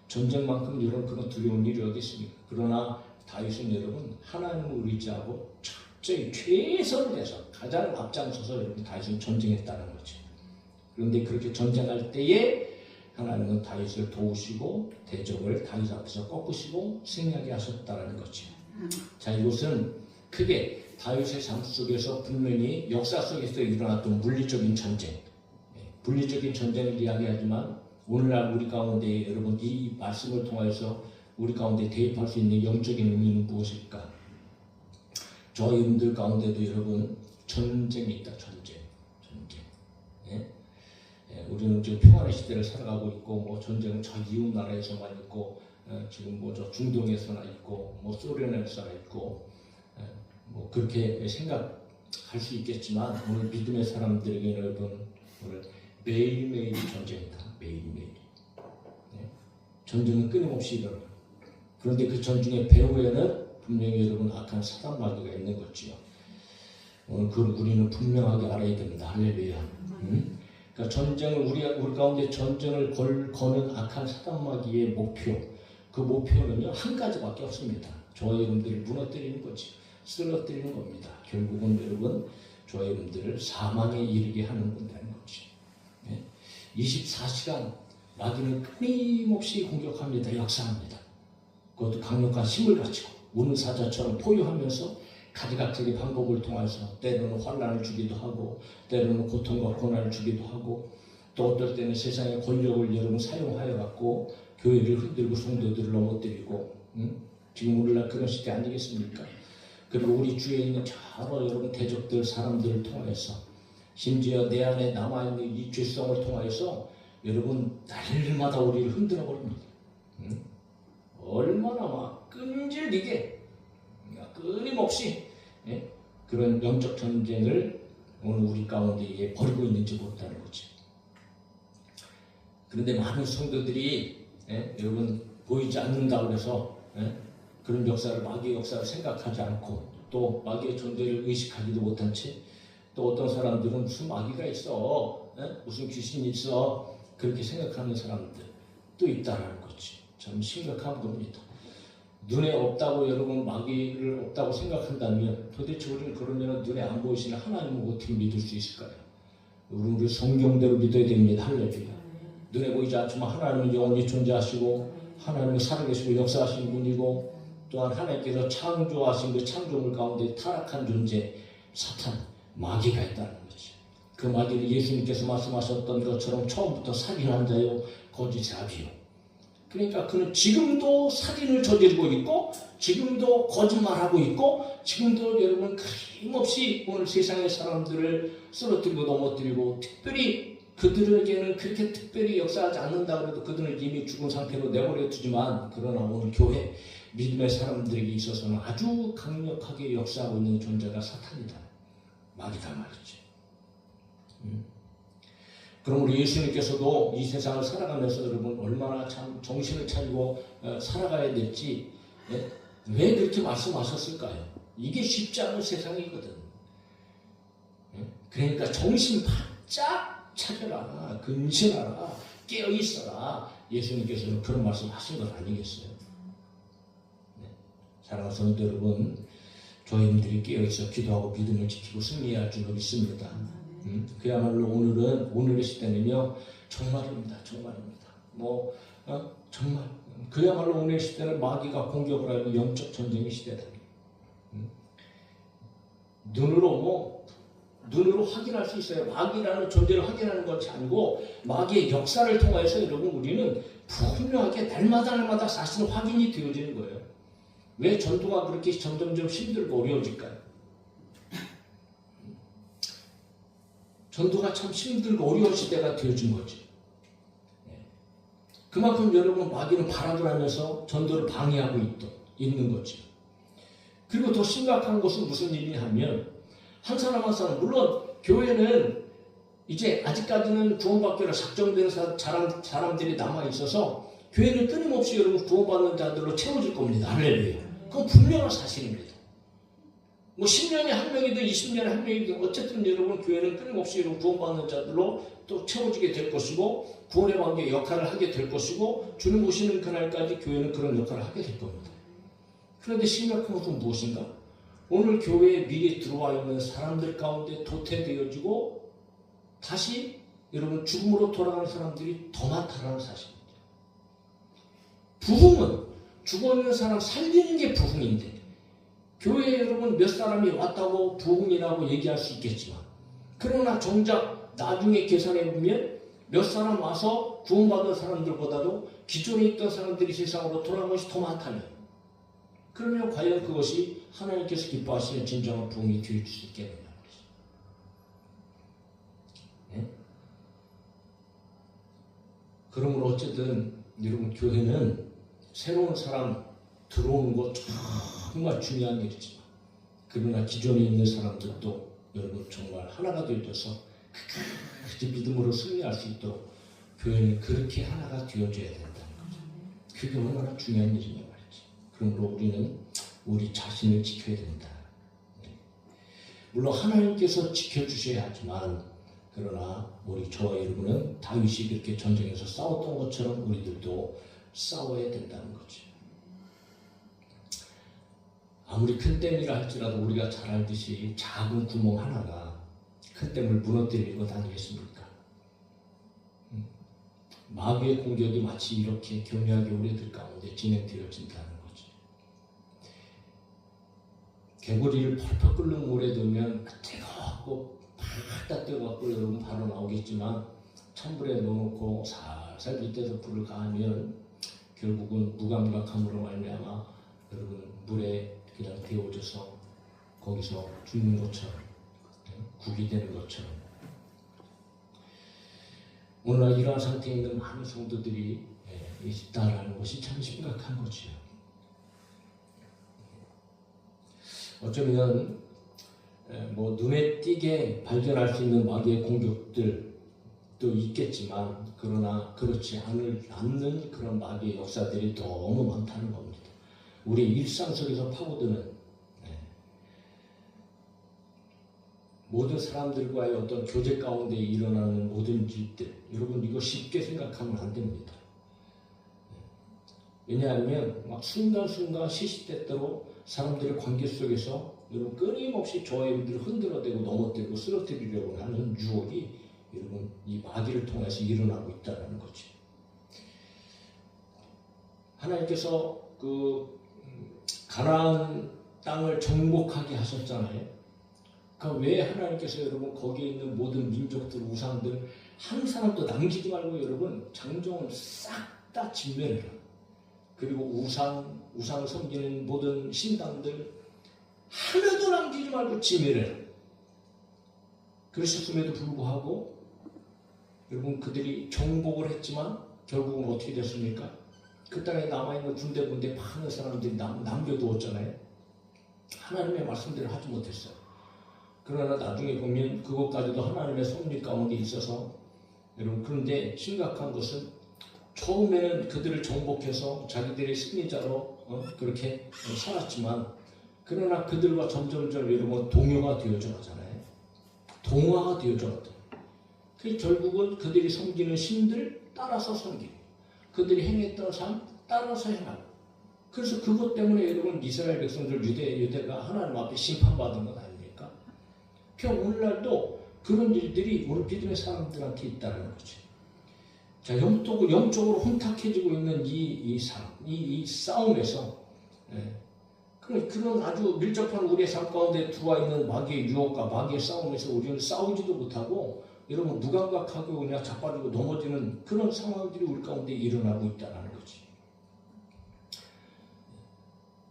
전쟁만큼 여러분 그건 두려운 일이 어디 있습니까? 그러나 다윗은 여러분 하나님을 의지하고 철저히 최선을 다해서 가장 앞장서서 여러분 다윗은 전쟁했다는 거죠. 그런데 그렇게 전쟁할 때에 하나님은 다윗을 도우시고 대적을 다윗 앞에서 꺾으시고 승리하게 하셨다는 거죠. 자, 이것은 크게 다윗의 삶 속에서 분명히 역사 속에서 일어났던 물리적인 전쟁, 물리적인 전쟁을 이야기하지만 오늘날 우리 가운데 여러분 이 말씀을 통해서 우리 가운데 대입할 수 있는 영적인 의미는 무엇일까? 저희들 가운데도 여러분 전쟁이 있다. 전쟁. 우리는 지금 평화의 시대를 살아가고 있고 뭐 전쟁은 저 이웃 나라에서만 있고 지금 뭐 저 중동에서나 있고 뭐 소련에서나 있고 뭐 그렇게 생각할 수 있겠지만 오늘 믿음의 사람들에게 여러분 오늘 매일매일 전쟁이다. 매일매일 전쟁은 끊임없이 일어나. 그런데 그 전쟁의 배후에는 분명히 여러분 악한 사단 마귀가 있는 거지요. 오늘 그걸 우리는 분명하게 알아야 됩니다. 할렐루야. 그러니까 전쟁을 우리 가운데 전쟁을 거는 악한 사단 마귀의 목표, 그 목표는요 한 가지밖에 없습니다. 저와 여러분들을 무너뜨리는 거지, 쓰러뜨리는 겁니다. 결국은 여러분 저와 여러분들을 사망에 이르게 하는 건다는 거지. 24시간 마귀는 끊임없이 공격합니다. 역사합니다. 그것도 강력한 힘을 가지고 우는 사자처럼 포효하면서 가지각색의 방법을 통해서 때로는 환난을 주기도 하고 때로는 고통과 고난을 주기도 하고 또 어떨 때는 세상의 권력을 여러분 사용하여 갖고 교회를 흔들고 성도들을 넘어뜨리고 지금 오늘날 그런 시대 아니겠습니까? 그리고 우리 주위에 있는 여러 여러분 대적들 사람들을 통해서 심지어 내 안에 남아있는 이 죄성을 통해서 여러분 날마다 우리를 흔들어 버립니다. 얼마나 막 끈질기게 끊임없이 그런 영적 전쟁을 오늘 우리 가운데 벌이고 있는지 모른다는 거죠. 그런데 많은 성도들이 여러분 보이지 않는다고 해서 그런 역사를 마귀의 역사를 생각하지 않고 또 마귀의 존재를 의식하지도 못한 채 또 어떤 사람들은 무슨 마귀가 있어 무슨 귀신이 있어 그렇게 생각하는 사람들 또 있다는 거지. 참 심각한 겁니다. 눈에 없다고 여러분 마귀를 없다고 생각한다면 도대체 우리는 그러면 눈에 안 보이시는 하나님을 어떻게 믿을 수 있을까요? 우리 성경대로 믿어야 됩니다. 할렐루야. 눈에 보이지 않지만 하나님은 영원히 존재하시고 하나님은 살아계시고 역사하신 분이고 또한 하나님께서 창조하신 그 창조물 가운데 타락한 존재 사탄 마귀가 있다는 거지. 그 마귀를 예수님께서 말씀하셨던 것처럼 처음부터 살인한 자요 거짓 아비요. 그러니까 그는 지금도 살인을 저지르고 있고 지금도 거짓말하고 있고 지금도 여러분 끊임없이 오늘 세상의 사람들을 쓰러뜨리고 넘어뜨리고 특별히 그들에게는 그렇게 특별히 역사하지 않는다 그래도 그들은 이미 죽은 상태로 내버려 두지만 그러나 오늘 교회 믿음의 사람들에게 있어서는 아주 강력하게 역사하고 있는 존재가 사탄이다. 마귀다 말이지. 그럼 우리 예수님께서도 이 세상을 살아가면서 여러분 얼마나 참 정신을 차리고 살아가야 될지 왜 그렇게 말씀하셨을까요? 이게 쉽지 않은 세상이거든. 그러니까 정신 바짝 차려라, 근신하라, 깨어있어라. 예수님께서는 그런 말씀하신 것 아니겠어요? 사랑하는 성도 여러분, 저희들이 깨어있어 기도하고 믿음을 지키고 승리할 줄로 믿습니다. 그야말로 오늘의 시대는요 정말입니다. 정말 그야말로 오늘의 시대는 마귀가 공격을 하는 영적 전쟁의 시대다. 눈으로 확인할 수 있어요. 마귀라는 존재를 확인하는 것이 아니고 마귀의 역사를 통해서 여러분 우리는 분명하게 날마다 사실은 확인이 되어지는 거예요. 왜 전도가 그렇게 점점점 힘들고 어려워질까요? 전도가 참 힘들고 어려운 시대가 되어진 거죠. 그만큼 여러분 마귀는 발악을하면서 전도를 방해하고 있는 거죠. 그리고 더 심각한 것은 무슨 일이냐 하면 한 사람 한 사람, 물론 교회는 이제 아직까지는 구원받기로 작정된 사람들이 남아있어서 교회는 끊임없이 여러분 구원받는 자들로 채워질 겁니다. 할렐루야. 그건 분명한 사실입니다. 뭐 10년에 한 명이든 20년에 한 명이든 어쨌든 여러분 교회는 끊임없이 여러분 구원받는 자들로 또 채워지게 될 것이고 구원의 관계 역할을 하게 될 것이고 주님 오시는 그날까지 교회는 그런 역할을 하게 될 겁니다. 그런데 심각한 것은 무엇인가? 오늘 교회에 미리 들어와 있는 사람들 가운데 도태되어지고 다시 여러분 죽음으로 돌아가는 사람들이 더 많다는 사실입니다. 부흥은 죽어있는 사람 살리는 게 부흥인데 교회에 여러분 몇 사람이 왔다고 부흥이라고 얘기할 수 있겠지만 그러나 정작 나중에 계산해 보면 몇 사람 와서 구원받은 사람들보다도 기존에 있던 사람들이 세상으로 돌아간 것이 더 많다면 그러면 과연 그것이 하나님께서 기뻐하시는 진정한 부흥이 되어줄 수 있겠느냐 말이죠. 네? 그러므로 어쨌든 여러분 교회는 새로운 사람 들어오는 것 정말 중요한 일이지만 그러나 기존에 있는 사람들도 여러분 정말 하나가 되어져서 끝까지 믿음으로 승리할 수 있도록 교회는 그렇게 하나가 되어져야 된다는 거죠. 그게 얼마나 중요한 일이냐 말이지. 그러므로 우리는 우리 자신을 지켜야 된다. 물론 하나님께서 지켜주셔야 하지만 그러나 우리 저와 여러분은 다윗이 그렇게 전쟁에서 싸웠던 것처럼 우리들도 싸워야 된다는 거죠. 아무리 큰 댐이라 할지라도 우리가 잘 알듯이 작은 구멍 하나가 큰 댐을 무너뜨리는 것 아니겠습니까? 마귀의 공격이 마치 이렇게 교묘하게 우리들 가운데 진행되어진다는 거죠. 개구리를 펄펄 끓는 물에 넣으면 뜨거워갖고 팍 뜨거워갖고 여러분 바로 나오겠지만 찬물에 넣어놓고 살살 밑에서 불을 가하면 결국은 무감각함으로 말미암아 여러분 물에 그냥 데워져서 거기서 죽는 것처럼 국이 되는 것처럼 오늘날 이러한 상태에 있는 많은 성도들이 있다라는 것이 참 심각한 거지요. 어쩌면 뭐 눈에 띄게 발견할 수 있는 마귀의 공격들도 있겠지만 그러나 그렇지 않는 그런 마귀의 역사들이 너무 많다는 겁니다. 우리 일상 속에서 파고드는 모든 사람들과의 어떤 교제 가운데 일어나는 모든 일들, 여러분 이거 쉽게 생각하면 안 됩니다. 왜냐하면 막 순간순간 시시때때로 사람들의 관계 속에서 여러분 끊임없이 저와 여러분들을 흔들어대고 넘어뜨리고 쓰러뜨리려고 하는 유혹이 여러분 이 마귀를 통해서 일어나고 있다는 거죠. 하나님께서 그 가나안 땅을 정복하게 하셨잖아요. 그러니까 왜 하나님께서 여러분 거기에 있는 모든 민족들, 우상들 한 사람도 남기지 말고 여러분 장정을 싹 다 진멸해라. 그리고 우상 섬기는 모든 신당들 하나도 남기지 말고 진멸해라. 그러셨음에도 불구하고 여러분 그들이 정복을 했지만 결국은 어떻게 됐습니까? 그 땅에 남아있는 군데 많은 사람들이 남겨두었잖아요. 하나님의 말씀대로 하지 못했어요. 그러나 나중에 보면 그것까지도 하나님의 섭리 가운데 있어서 여러분 그런데 심각한 것은 처음에는 그들을 정복해서 자기들의 승리자로 그렇게 살았지만 그러나 그들과 점점점 여러분 동요가 되어져 가잖아요. 동화가 되어져 가죠. 그 결국은 그들이 섬기는 신들 따라서 섬기고 그들이 행했던 삶 따라서 행하고 그래서 그것 때문에 여러분 이스라엘 백성들 유대가 하나님 앞에 심판받은 것 아닙니까? 그냥 오늘날도 그런 일들이 우리 믿음의 사람들한테 있다는 거죠. 자, 영적으로 혼탁해지고 있는 이 싸움에서 그런 아주 밀접한 우리의 삶 가운데 들어와 있는 마귀의 유혹과 마귀의 싸움에서 우리는 싸우지도 못하고 여러분 무감각하고 그냥 자빠지고 넘어지는 그런 상황들이 우리 가운데 일어나고 있다는 거지.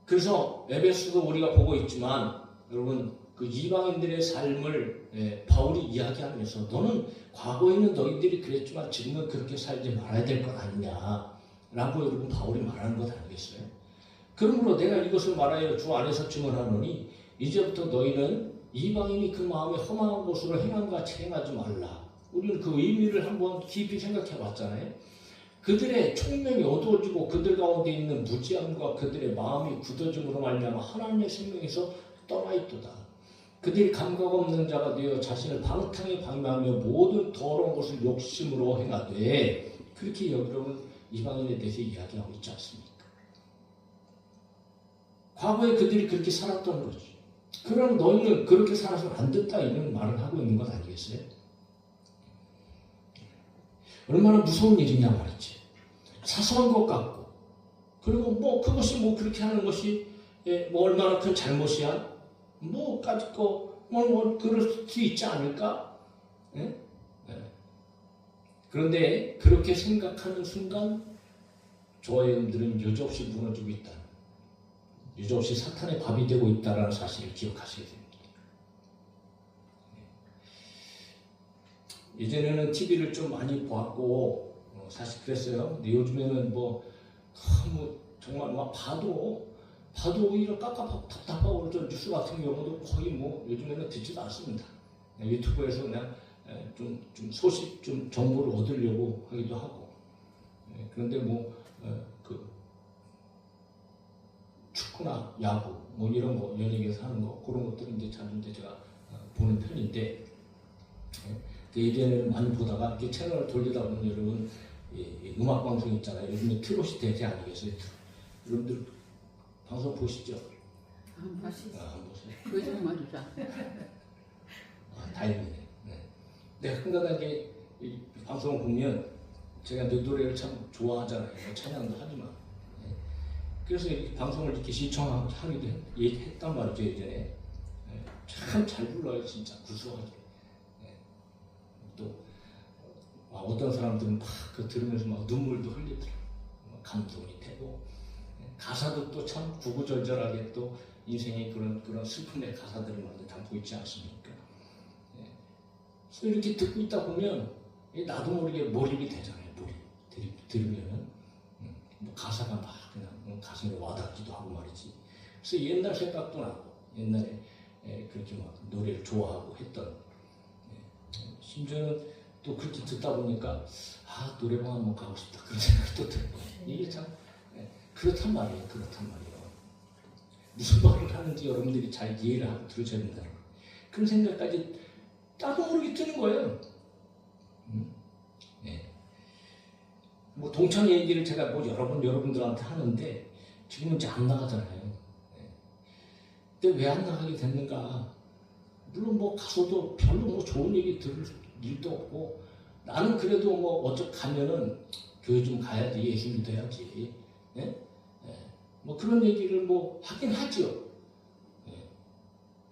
그래서 에베소도 우리가 보고 있지만 여러분 그 이방인들의 삶을 바울이 이야기하면서 너는 과거에는 너희들이 그랬지만 지금은 그렇게 살지 말아야 될 것 아니냐라고 여러분 바울이 말하는 것 아니겠어요? 그러므로 내가 이것을 말하여 주 안에서 증언하노니 이제부터 너희는 이방인이 그 마음에 험한 곳으로 행한 것 같이 행하지 말라. 우리는 그 의미를 한번 깊이 생각해 봤잖아요. 그들의 총명이 어두워지고 그들 가운데 있는 무지함과 그들의 마음이 굳어짐으로 말미암아 하나님의 생명에서 떠나 있도다. 그들이 감각 없는 자가 되어 자신을 방탕에 방임하며 모든 더러운 것을 욕심으로 행하되 그렇게 여러분 이방인에 대해서 이야기하고 있지 않습니까? 과거에 그들이 그렇게 살았던 거죠. 그럼 너희는 그렇게 살아서는 안 됐다 이런 말을 하고 있는 것 아니겠어요? 얼마나 무서운 일이냐 말이지. 사소한 것 같고 그리고 뭐 그것이 뭐 그렇게 하는 것이 뭐 얼마나 큰 잘못이야? 뭐 가지고 뭐 그럴 수 있지 않을까? 예? 그런데 그렇게 생각하는 순간 저와 여러분들은 여지없이 무너지고 있다. 여지없이 사탄의 밥이 되고 있다는 사실을 기억하셔야 됩니다. 예전에는 TV를 좀 많이 보았고 사실 그랬어요. 근데 요즘에는 뭐 너무 정말 막 봐도 오히려 깝깝하고 답답하고 그래서 뉴스 같은 경우도 거의 뭐 요즘에는 듣지도 않습니다. 유튜브에서 그냥 좀 소식 좀 정보를 얻으려고 하기도 하고 그런데 뭐 그 축구나 야구 뭐 이런 거 연예계에서 하는 거 그런 것들은 이제 자주 제가 보는 편인데 예전에는 많이 보다가 이렇게 채널을 돌리다 보면 여러분 음악 방송 있잖아요. 요즘에 트롯이 대세 아니겠어요? 여러분들 방송 보시죠? 안 보시죠. 안 보세요? 그좀 말이다. 다행이네. 내가 한가닥에 방송을 보면 제가 내 노래를 참 좋아하잖아요. 찬양도 하지만. 그래서 이렇게 방송을 이렇게 시청하기도 했단 말이죠, 예전에. 참 잘 불러요, 진짜. 구수하게. 또, 어떤 사람들은 막 그 들으면서 막 눈물도 흘리더라고요. 감동이 되고. 가사도 또 참 구구절절하게 또 인생의 그런 슬픔의 가사들을 많이 담고 있지 않습니까? 그래서 이렇게 듣고 있다 보면 나도 모르게 몰입이 되잖아요. 들으면은 뭐 가사가 막 그냥 가슴에 와닿기도 하고 말이지. 그래서 옛날 생각도 나고 옛날에 그렇게 막 노래를 좋아하고 했던 심지어는 또 그렇게 듣다 보니까 노래방 한번 가고 싶다 그런 생각도 들고 이게 참 그렇단 말이에요. 무슨 말을 하는지 여러분들이 잘 이해를 하고 들으셔야 된다. 그런 생각까지 나도 모르게 드는 거예요. 뭐 동창 얘기를 제가 뭐 여러분들한테 하는데 지금은 이제 안 나가잖아요. 근데 왜 안 나가게 됐는가? 물론 뭐 가서도 별로 뭐 좋은 얘기 들을 일도 없고 나는 그래도 뭐 어쩌 가면은 교회 좀 가야지 예수 믿어야지. 뭐 그런 얘기를 뭐 하긴 하죠.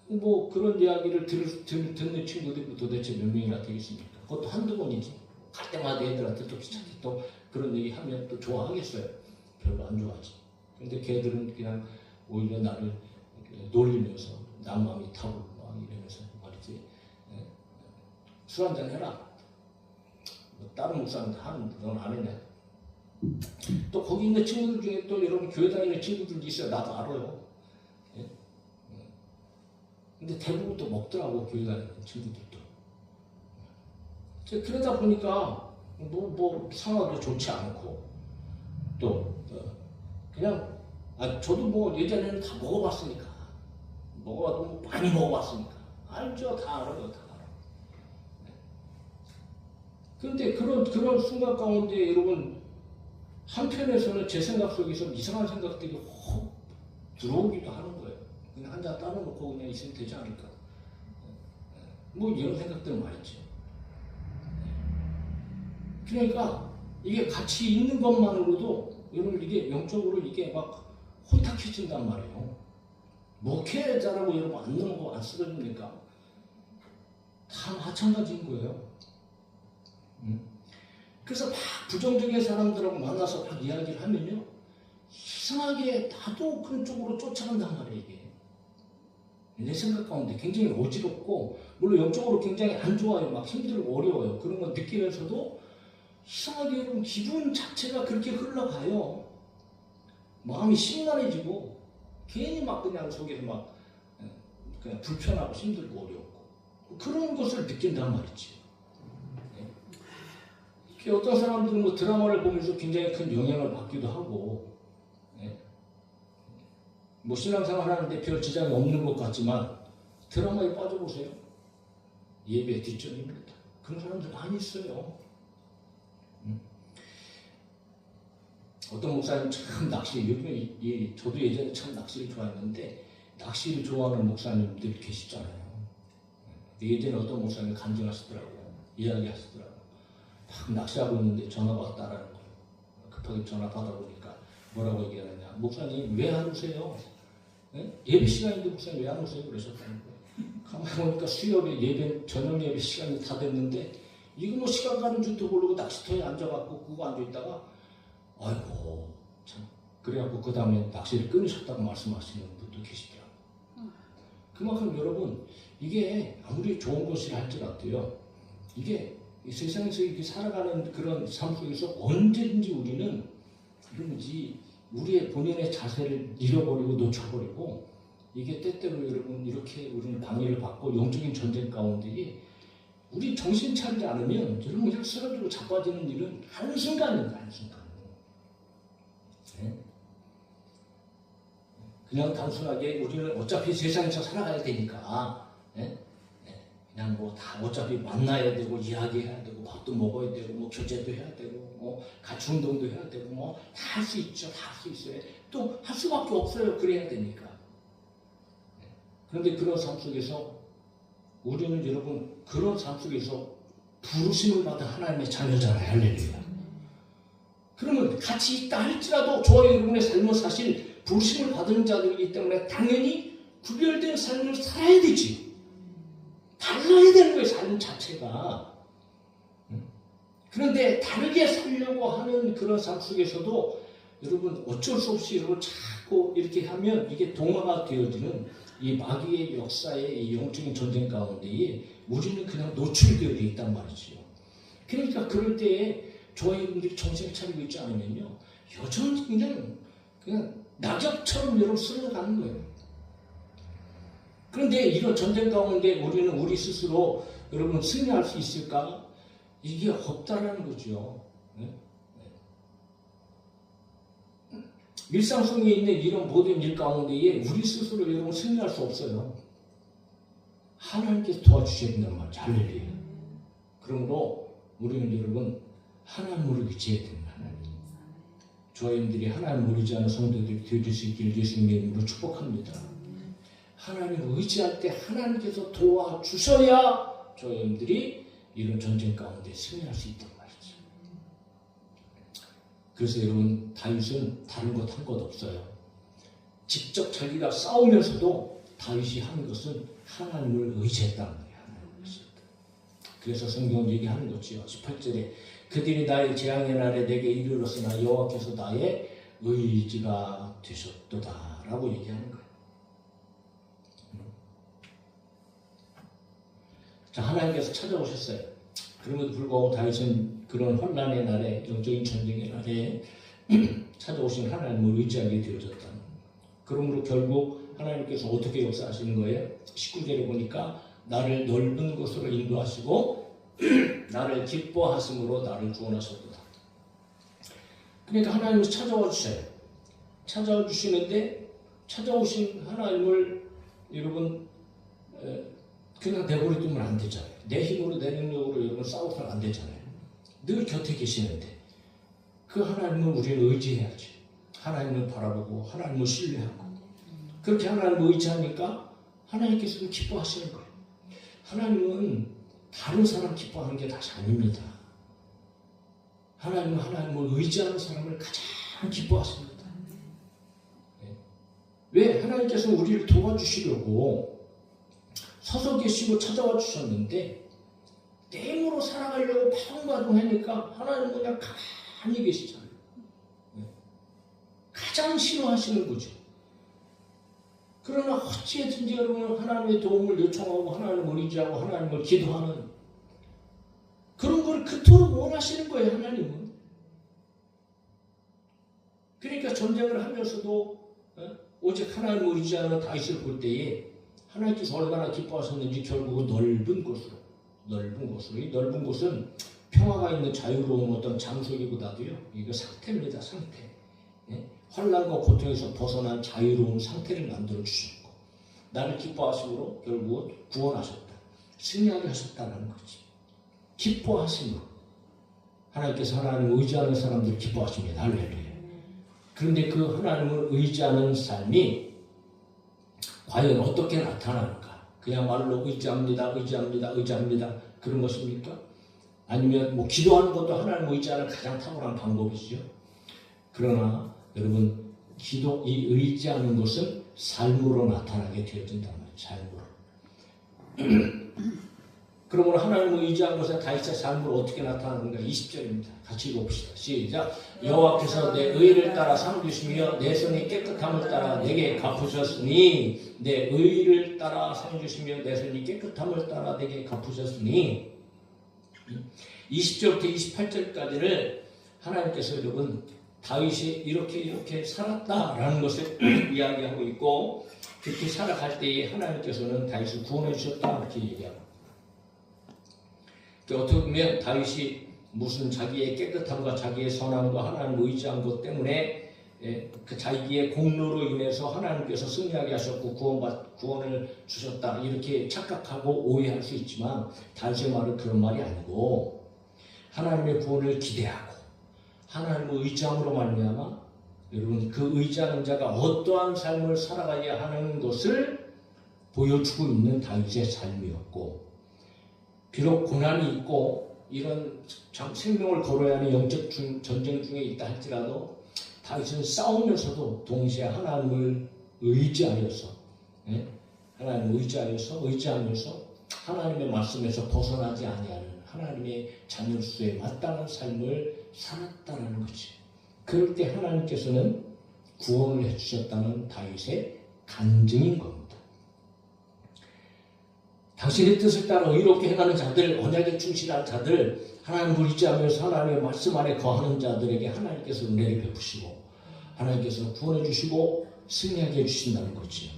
뭐 그런 이야기를 듣는 친구들이 도대체 몇 명이나 되겠습니까? 그것도 한두 번이지. 갈 때마다 애들한테 또 귀찮게 또 그런 얘기 하면 또 좋아하겠어요? 별로 안 좋아하지. 근데 걔들은 그냥 오히려 나를 놀리면서 나 마음이 타고 막 이러면서 말이지. 술 한잔 해라. 뭐 다른 목사님도 하는데 넌 안 했냐? 또 거기 있는 친구들 중에 또 여러분 교회 다니는 친구들도 있어요. 나도 알아요. 근데 대부분 또 먹더라고 교회 다니는 친구들도. 그러다 보니까 뭐 상황도 좋지 않고 또 그냥 저도 뭐 예전에는 다 먹어봤으니까 뭐 많이 먹어봤으니까 알죠. 다 알아요. 다 알아. 그런데 그런 순간 가운데 여러분 한편에서는 제 생각 속에서 이상한 생각들이 확 들어오기도 하는 거예요. 그냥 한 잔 따라놓고 그냥 있으면 되지 않을까. 뭐 이런 생각들은 말이죠. 그러니까 이게 같이 있는 것만으로도 여러분 이게 영적으로 이게 막 혼탁해진단 말이에요. 목회자라고 여러분 안 넘어가고 안 쓰러집니까? 다 마찬가지인 거예요. 그래서 막 부정적인 사람들하고 만나서 막 이야기를 하면요. 이상하게 나도 그런 쪽으로 쫓아간단 말이에요, 이게. 내 생각 가운데 굉장히 어지럽고 물론 영적으로 굉장히 안 좋아요. 막 힘들고 어려워요. 그런 건 느끼면서도 이상하게 여러분 기분 자체가 그렇게 흘러가요. 마음이 심란해지고 괜히 막 그냥 속에서 막 그냥 불편하고 힘들고 어렵고 그런 것을 느낀단 말이지. 어떤 사람들은 뭐 드라마를 보면서 굉장히 큰 영향을 받기도 하고, 뭐 신앙생활 하는데 별 지장이 없는 것 같지만 드라마에 빠져보세요. 예배 뒷전입니다. 그런 사람들 많이 있어요. 어떤 목사님 참 요즘에 저도 예전에 참 낚시를 좋아했는데 낚시를 좋아하는 목사님들 계시잖아요. 예전에 어떤 목사님이 간증하시더라고요. 이야기하시더라고요. 막 낚시하고 있는데 전화가 왔다라는 거예요. 급하게 전화 받아보니까 뭐라고 얘기하느냐. 목사님 왜 안 오세요? 예배 시간인데 목사님 왜 안 오세요? 그러셨다는 거예요. 가만히 보니까 수요일에 예배, 저녁 예배 시간이 다 됐는데 이거 뭐 시간 가는 줄도 모르고 낚시터에 앉아갖고 그거 앉아있다가 아이고 참 그래갖고 그 다음에 낚시를 끊으셨다고 말씀하시는 분도 계시더라고요. 그만큼 여러분 이게 아무리 좋은 것이라 할지라도요 이게 이 세상에서 이렇게 살아가는 그런 삶 속에서 언제든지 우리는 이런지 우리의 본인의 자세를 잃어버리고 놓쳐버리고 이게 때때로 여러분 이렇게 우리는 방해를 받고 영적인 전쟁 가운데에 우리 정신 차리지 않으면 여러분 그냥 쓰러지고 자빠지는 일은 한순간입니다. 한순간. 그냥 단순하게 우리는 어차피 세상에서 살아가야 되니까 그냥 뭐 다 어차피 만나야 되고 이야기해야 되고 밥도 먹어야 되고 뭐 교제도 해야 되고 뭐 같이 운동도 해야 되고 뭐 다 할 수 있죠. 다 할 수 있어요. 또 할 수밖에 없어요. 그래야 되니까. 그런데 그런 삶 속에서 우리는 여러분 그런 삶 속에서 부르심을 받은 하나님의 자녀잖아요. 할렐루야. 그러면 같이 있다 할지라도 저와 여러분의 삶은 사실 부르심을 받은 자들이기 때문에 당연히 구별된 삶을 살아야 되지. 달라야 되는 거예요. 삶 자체가. 그런데 다르게 살려고 하는 그런 삶 속에서도 여러분 어쩔 수 없이 여러분 자꾸 이렇게 하면 이게 동화가 되어지는 이 마귀의 역사의 이 영적인 전쟁 가운데에 우리는 그냥 노출되어 있단 말이지요. 그러니까 그럴 때에 저와 여러분들이 정신을 차리고 있지 않으면요 여전히 그냥 낙엽처럼 여러분 쓸어가는 거예요. 그런데 이런 전쟁 가운데 우리는 우리 스스로 여러분 승리할 수 있을까? 이게 없다라는 거죠. 일상 속에 있는 이런 모든 일 가운데에 우리 스스로 여러분 승리할 수 없어요. 하나님께서 도와주셔야 된단 말이죠. 할렐루야. 그러므로 우리는 여러분 하나님을 의지해야 됩니다. 저희들이 하나님을 의지하는 성도들이 되어줄 수 있기를 예수님의 이름으로 축복합니다. 하나님을 의지할 때 하나님께서 도와주셔야 저희들이 이런 전쟁 가운데 승리할 수 있단 말이죠. 그래서 여러분 다윗은 다른 것 한 것 없어요. 직접 자기가 싸우면서도 다윗이 하는 것은 하나님을 의지했다는 거예요. 하나님을 의지했다. 그래서 성경은 얘기하는 거지요. 18절에 그들이 나의 재앙의 날에 내게 이르렀으나 여호와께서 나의 의지가 되셨도다 라고 얘기하는 거예요. 자, 하나님께서 찾아오셨어요. 그럼에도 불구하고 다윗은 그런 환난의 날에 영적인 전쟁의 날에 찾아오신 하나님을 의지하게 되어졌다. 그러므로 결국 하나님께서 어떻게 역사하시는 거예요? 19절에 보니까 나를 넓은 곳으로 인도하시고 나를 기뻐하심으로 나를 구원하셨도다. 그러니까 하나님은 찾아와 주셔요. 찾아와 주시는데 찾아오신 하나님을 여러분 그냥 내버려 두면 안 되잖아요. 내 힘으로 내 능력으로 여러분 싸워서는 안 되잖아요. 늘 곁에 계시는데 그 하나님을 우리는 의지해야지. 하나님을 바라보고 하나님을 신뢰하고 그렇게 하나님을 의지하니까 하나님께서도 기뻐하시는 거예요. 하나님은 다른 사람 기뻐하는 게 다시 아닙니다. 하나님은 하나님을 의지하는 사람을 가장 기뻐하십니다. 왜? 하나님께서 우리를 도와주시려고 서서 계시고 찾아와 주셨는데 내 힘으로 살아가려고 파동파동하니까 하나님은 그냥 가만히 계시잖아요. 가장 싫어하시는 거죠. 그러나 어찌든지 여러분 하나님의 도움을 요청하고 하나님을 의지하고 하나님을 기도하는 그런 걸 그토록 원하시는 거예요. 하나님은. 그러니까 전쟁을 하면서도 오직 하나님을 의지하는 다윗을 볼 때에 하나님께서 얼마나 기뻐하셨는지 결국은 넓은 곳으로 이 넓은 곳은 평화가 있는 자유로운 어떤 장소기보다도요 이거 상태입니다. 상태. 환난과 고통에서 벗어난 자유로운 상태를 만들어 주셨고 나를 기뻐하심으로 결국은 구원하셨다. 승리하게 하셨다는 거지. 기뻐하심으로 하나님께서 하나님을 의지하는 사람들을 기뻐하십니다. 할렐루야. 그런데 그 하나님을 의지하는 삶이 과연 어떻게 나타나는가? 그냥 말로 의지합니다. 그런 것입니까? 아니면 뭐 기도하는 것도 하나님을 의지하는 가장 탁월한 방법이죠. 그러나 여러분 이 의지하는 것은 삶으로 나타나게 되어진단 말이에요. 삶으로. 그러므로 하나님을 의지한 것은 다윗의 삶으로 어떻게 나타나는가? 20절입니다. 같이 읽어봅시다. 시작. 여호와께서 내 의를 따라 상 주시며 내 손이 깨끗함을 따라 내게 갚으셨으니 내 의를 따라 상 주시며 내 손이 깨끗함을 따라 내게 갚으셨으니 20절부터 28절까지를 하나님께서 여러분 다윗이 이렇게 살았다라는 것을 이야기하고 있고 그렇게 살아갈 때에 하나님께서는 다윗을 구원해 주셨다 이렇게 얘기합니다. 어떻게 보면 다윗이 무슨 자기의 깨끗함과 자기의 선함과 하나님을 의지한 것 때문에 그 자기의 공로로 인해서 하나님께서 승리하게 하셨고 구원을 주셨다 이렇게 착각하고 오해할 수 있지만 다윗의 말은 그런 말이 아니고 하나님의 구원을 기대하고 하나님을 의지함으로 말미암아 여러분 그 의지하는 자가 어떠한 삶을 살아가야 하는 것을 보여주고 있는 다윗의 삶이었고 비록 고난이 있고 이런 생명을 걸어야 하는 영적 전쟁 중에 있다 할지라도 다윗은 싸우면서도 동시에 하나님을 의지하여서 의지하면서 하나님의 말씀에서 벗어나지 아니하는 하나님의 자녀수에 마땅한 삶을 살았다는 거지. 그럴 때 하나님께서는 구원을 해주셨다는 다윗의 간증인 겁니다. 당신의 뜻을 따라 의롭게 행하는 자들, 언약에 충실한 자들, 하나님을 의지하면서 하나님의 말씀 안에 거하는 자들에게 하나님께서 은혜를 베푸시고 하나님께서 구원해 주시고 승리하게 해주신다는 거지요.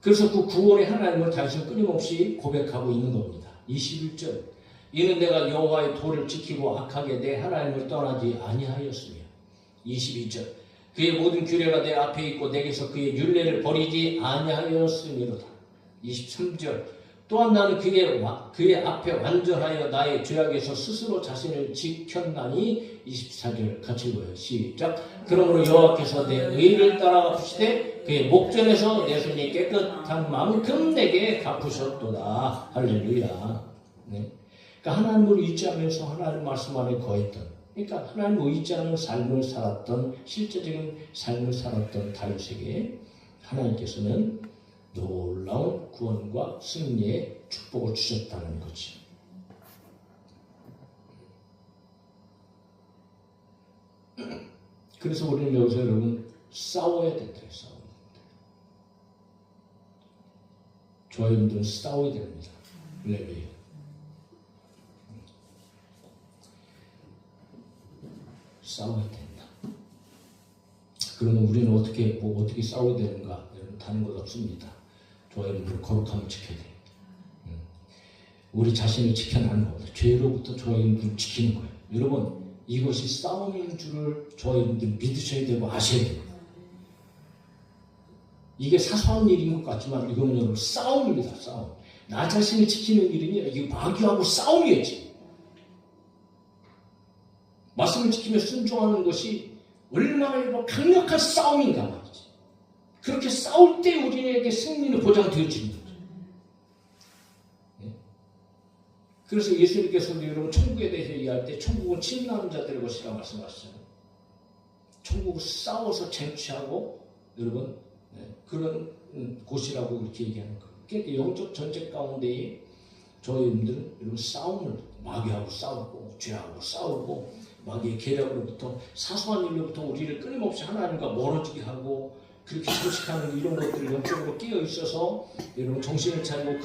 그래서 그 구원의 하나님을 다윗은 끊임없이 고백하고 있는 겁니다. 21절 이는 내가 여호와의 도를 지키고 악하게 내 하나님을 떠나지 아니하였으며 22절 그의 모든 규례가 내 앞에 있고 내게서 그의 율례를 버리지 아니하였으미로다. 23절 또한 나는 그의 앞에 완전하여 나의 죄악에서 스스로 자신을 지켰나니 24절 같이 읽어요. 시작. 그러므로 여호와께서 내 의를 따라 갚으시되 그의 목전에서 내 손이 깨끗한 만큼 내게 갚으셨도다. 할렐루야. 네. 그러니까 하나님을 의지하면서 하나님 말씀 안에 거했던 그러니까 하나님을 의지하는 삶을 살았던 실제적인 삶을 살았던 다윗에게 하나님께서는 놀라운 구원과 승리의 축복을 주셨다는 거지. 그래서 우리는 여기서 여러분 싸워야 된다. 싸워야 된다. 저와 여러분들은 싸워야 됩니다. 할렐루야. 싸워야 된다. 그러면 우리는 어떻게 싸워야 되는가? 여러분 다른 것 없습니다. 저와 여러분들 거룩함을 지켜야 됩니다. 우리 자신을 지켜나는 겁니다. 죄로부터 저와 여러분들을 지키는 거예요. 여러분 이것이 싸움인 줄을 저와 여러분들 믿으셔야 되고 아셔야 됩니다. 이게 사소한 일인 것 같지만 이거는 여러분 싸움입니다. 싸움. 나 자신을 지키는 일이니 이게 마귀하고 싸움이었지. 말씀을 지키며 순종하는 것이 얼마나 강력한 싸움인가 말이지. 그렇게 싸울 때 우리에게 승리는 보장되어지는 거죠. 그래서 예수님께서도 여러분 천국에 대해서 이야기할 때 천국은 침노하는 자들의 것이라고 말씀하셨어요. 천국은 싸워서 쟁취하고 여러분 그런 곳이라고 그렇게 얘기하는 거예요. 그러니까 영적 전쟁 가운데에 저희들은 여러분 싸움을 마귀하고 싸우고 죄하고 싸우고 마귀의 계략으로부터 사소한 일로부터 우리를 끊임없이 하나님과 멀어지게 하고 그렇게 소식하는 이런 것들이 영적으로 끼어 있어서 여러분 정신을 차리고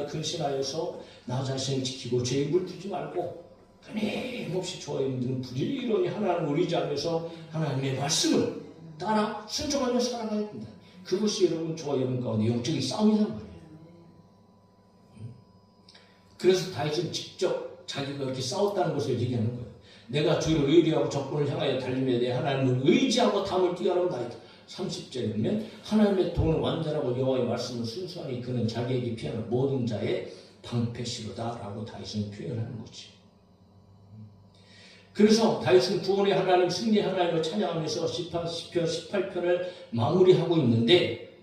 근신하여서 나 자신을 지키고 죄에 물들지 말고 끊임없이 저와 여러분들은 부지런히 하나님을 의지하면서 하나님의 말씀을 따라 순종하며 살아가야 된다. 그것이 여러분 저와 여러분 가운데 영적인 싸움이란 말이에요. 그래서 다윗은 직접 자기가 이렇게 싸웠다는 것을 얘기하는 거예요. 내가 주를 의리하고 적군을 향하여 달림에 대해 하나님을 의지하고 담을 뛰어넘나이다. 30절에 보면 하나님의 도는 완전하고 여호와의 말씀을 순수하니 그는 자기에게 피하는 모든 자의 방패시로다 라고 다윗은 표현하는 거지. 그래서 다윗은 구원의 하나님, 승리의 하나님을 찬양하면서 시편 18편을 마무리하고 있는데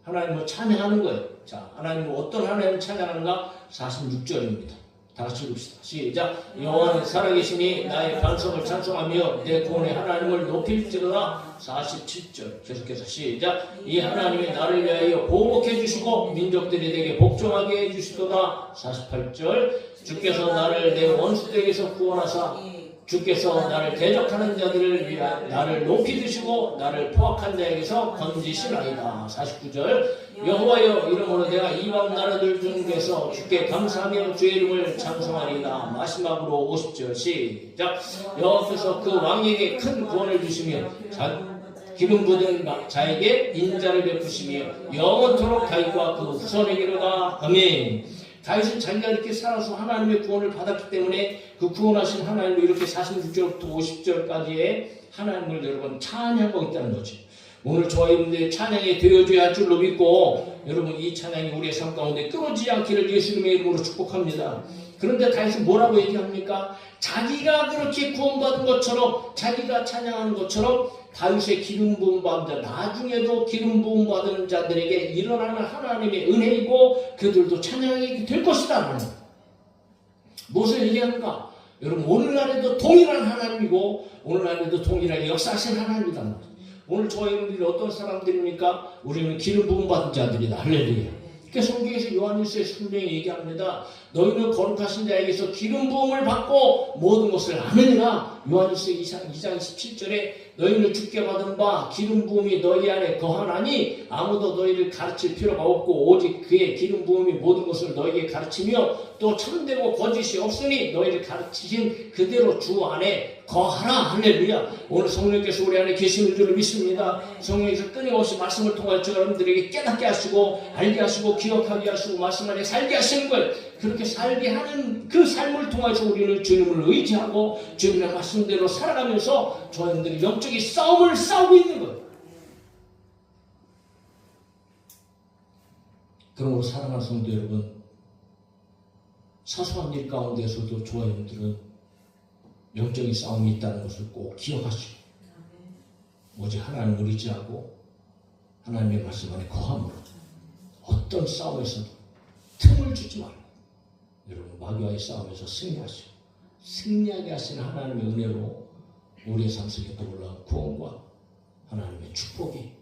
하나님을 찬양하는 거예요. 자, 하나님은 어떤 하나님을 찬양하는가? 46절입니다. 다 같이 읽읍시다. 시작. 여호와는 살아계시니 나의 반석을 찬송하며 내 구원의 하나님을 높일지로다. 47절 계속해서 시작. 이 하나님이 나를 위하여 보복해 주시고 민족들이 내게 복종하게 해 주시도다. 48절 주께서 나를 내 원수들에게서 구원하사 주께서 나를 대적하는 자들을 위하여 나를 높이 드시고 나를 포악한 자에게서 건지시나이다. 49절 여호와여 이름으로 내가 이방 나라들 중에서 주께 감사하며 주의 이름을 찬송하리이다. 마지막으로 50절 시작. 여호와께서 그 왕에게 큰 구원을 주시며 기름 부은 자에게 인자를 베푸시며 영원토록 다윗과 그 후손에게로다. 아멘. 다윗은 자기가 이렇게 살아서 하나님의 구원을 받았기 때문에 그 구원하신 하나님을 이렇게 46절부터 50절까지의 하나님을 여러분 찬양하고 있다는 거지. 오늘 저와 여러분들의 찬양이 되어줘야 할 줄로 믿고 여러분 이 찬양이 우리의 삶 가운데 끊어지지 않기를 예수님의 이름으로 축복합니다. 그런데 다윗은 뭐라고 얘기합니까? 자기가 그렇게 구원받은 것처럼 자기가 찬양하는 것처럼 다윗의 기름 부음 받은 자 나중에도 기름 부음 받은 자들에게 일어나는 하나님의 은혜이고 그들도 찬양이 될 것이다. 무엇을 얘기하는가? 여러분 오늘날에도 동일한 하나님이고 오늘날에도 동일하게 역사하신 하나님이다. 오늘 저희 여러분들이 어떤 사람들입니까? 우리는 기름 부음 받은 자들이다. 할렐루야. 그러니까 성경에서 요한일서에 분명히 얘기합니다. 너희는 거룩하신 자에게서 기름 부음을 받고 모든 것을 아느니라. 요한일서 2장 17절에 너희는 주께 받은 바 기름 부음이 너희 안에 거하나니 아무도 너희를 가르칠 필요가 없고 오직 그의 기름 부음이 모든 것을 너희에게 가르치며 또 참되고 거짓이 없으니 너희를 가르치신 그대로 주 안에 거하라. 할렐루야. 오늘 성령께서 우리 안에 계시는 줄을 믿습니다. 성령께서 끊임없이 말씀을 통하여 저 여러분들에게 깨닫게 하시고 알게 하시고 기억하게 하시고 말씀 안에 살게 하시는 걸 그렇게 살게 하는 그 삶을 통해서 우리는 주님을 의지하고 주님의 말씀대로 살아가면서 저희들이 영적인 싸움을 싸우고 있는 거예요. 그러므로 사랑하는 성도 여러분, 사소한 일 가운데서도 저와 여러분들은 영적인 싸움이 있다는 것을 꼭 기억하시고 오직 하나님을 의지하고 하나님의 말씀 안에 거함으로 어떤 싸움에서도 틈을 주지 말고 여러분 마귀와의 싸움에서 승리하시고 승리하게 하시는 하나님의 은혜로 우리의 삶 속에 떠올라온 구원과 하나님의 축복이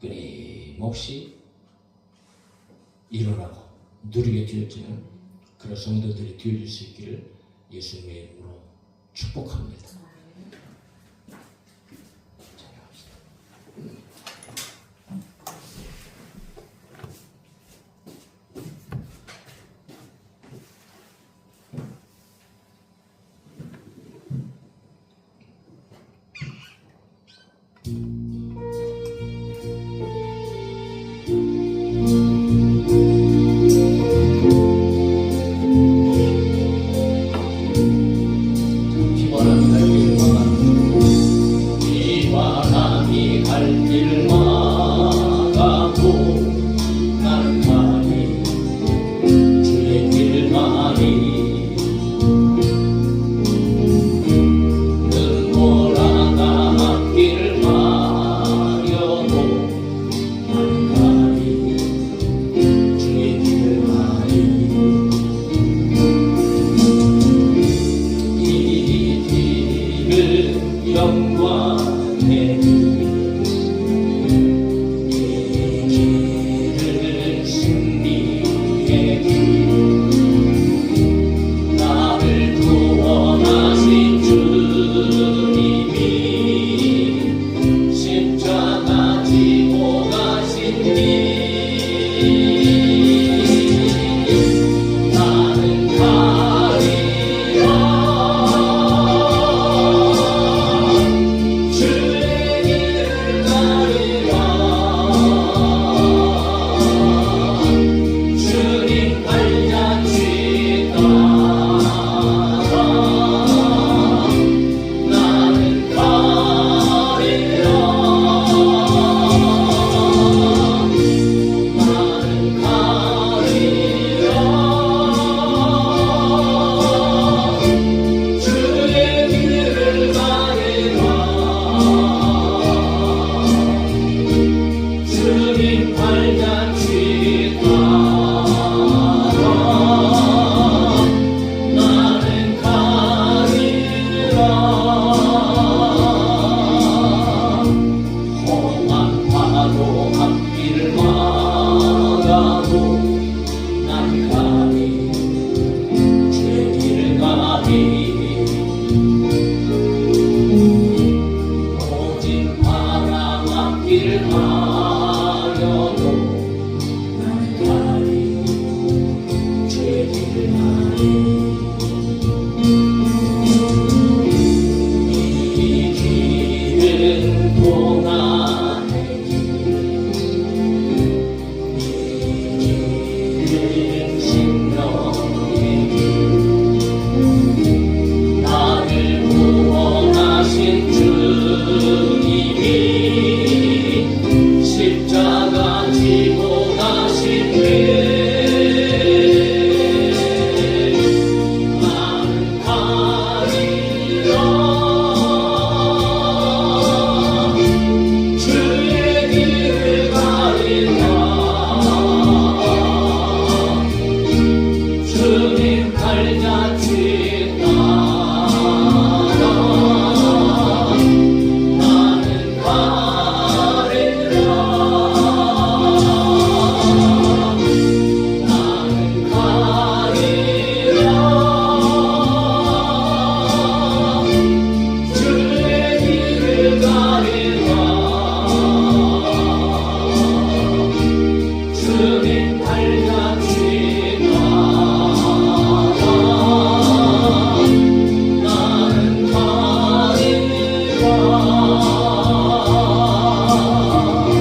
끊임없이 일어나고 누리게 되어지는 그런 성도들이 되어질 수 있기를 예수님의 이름으로 축복합니다.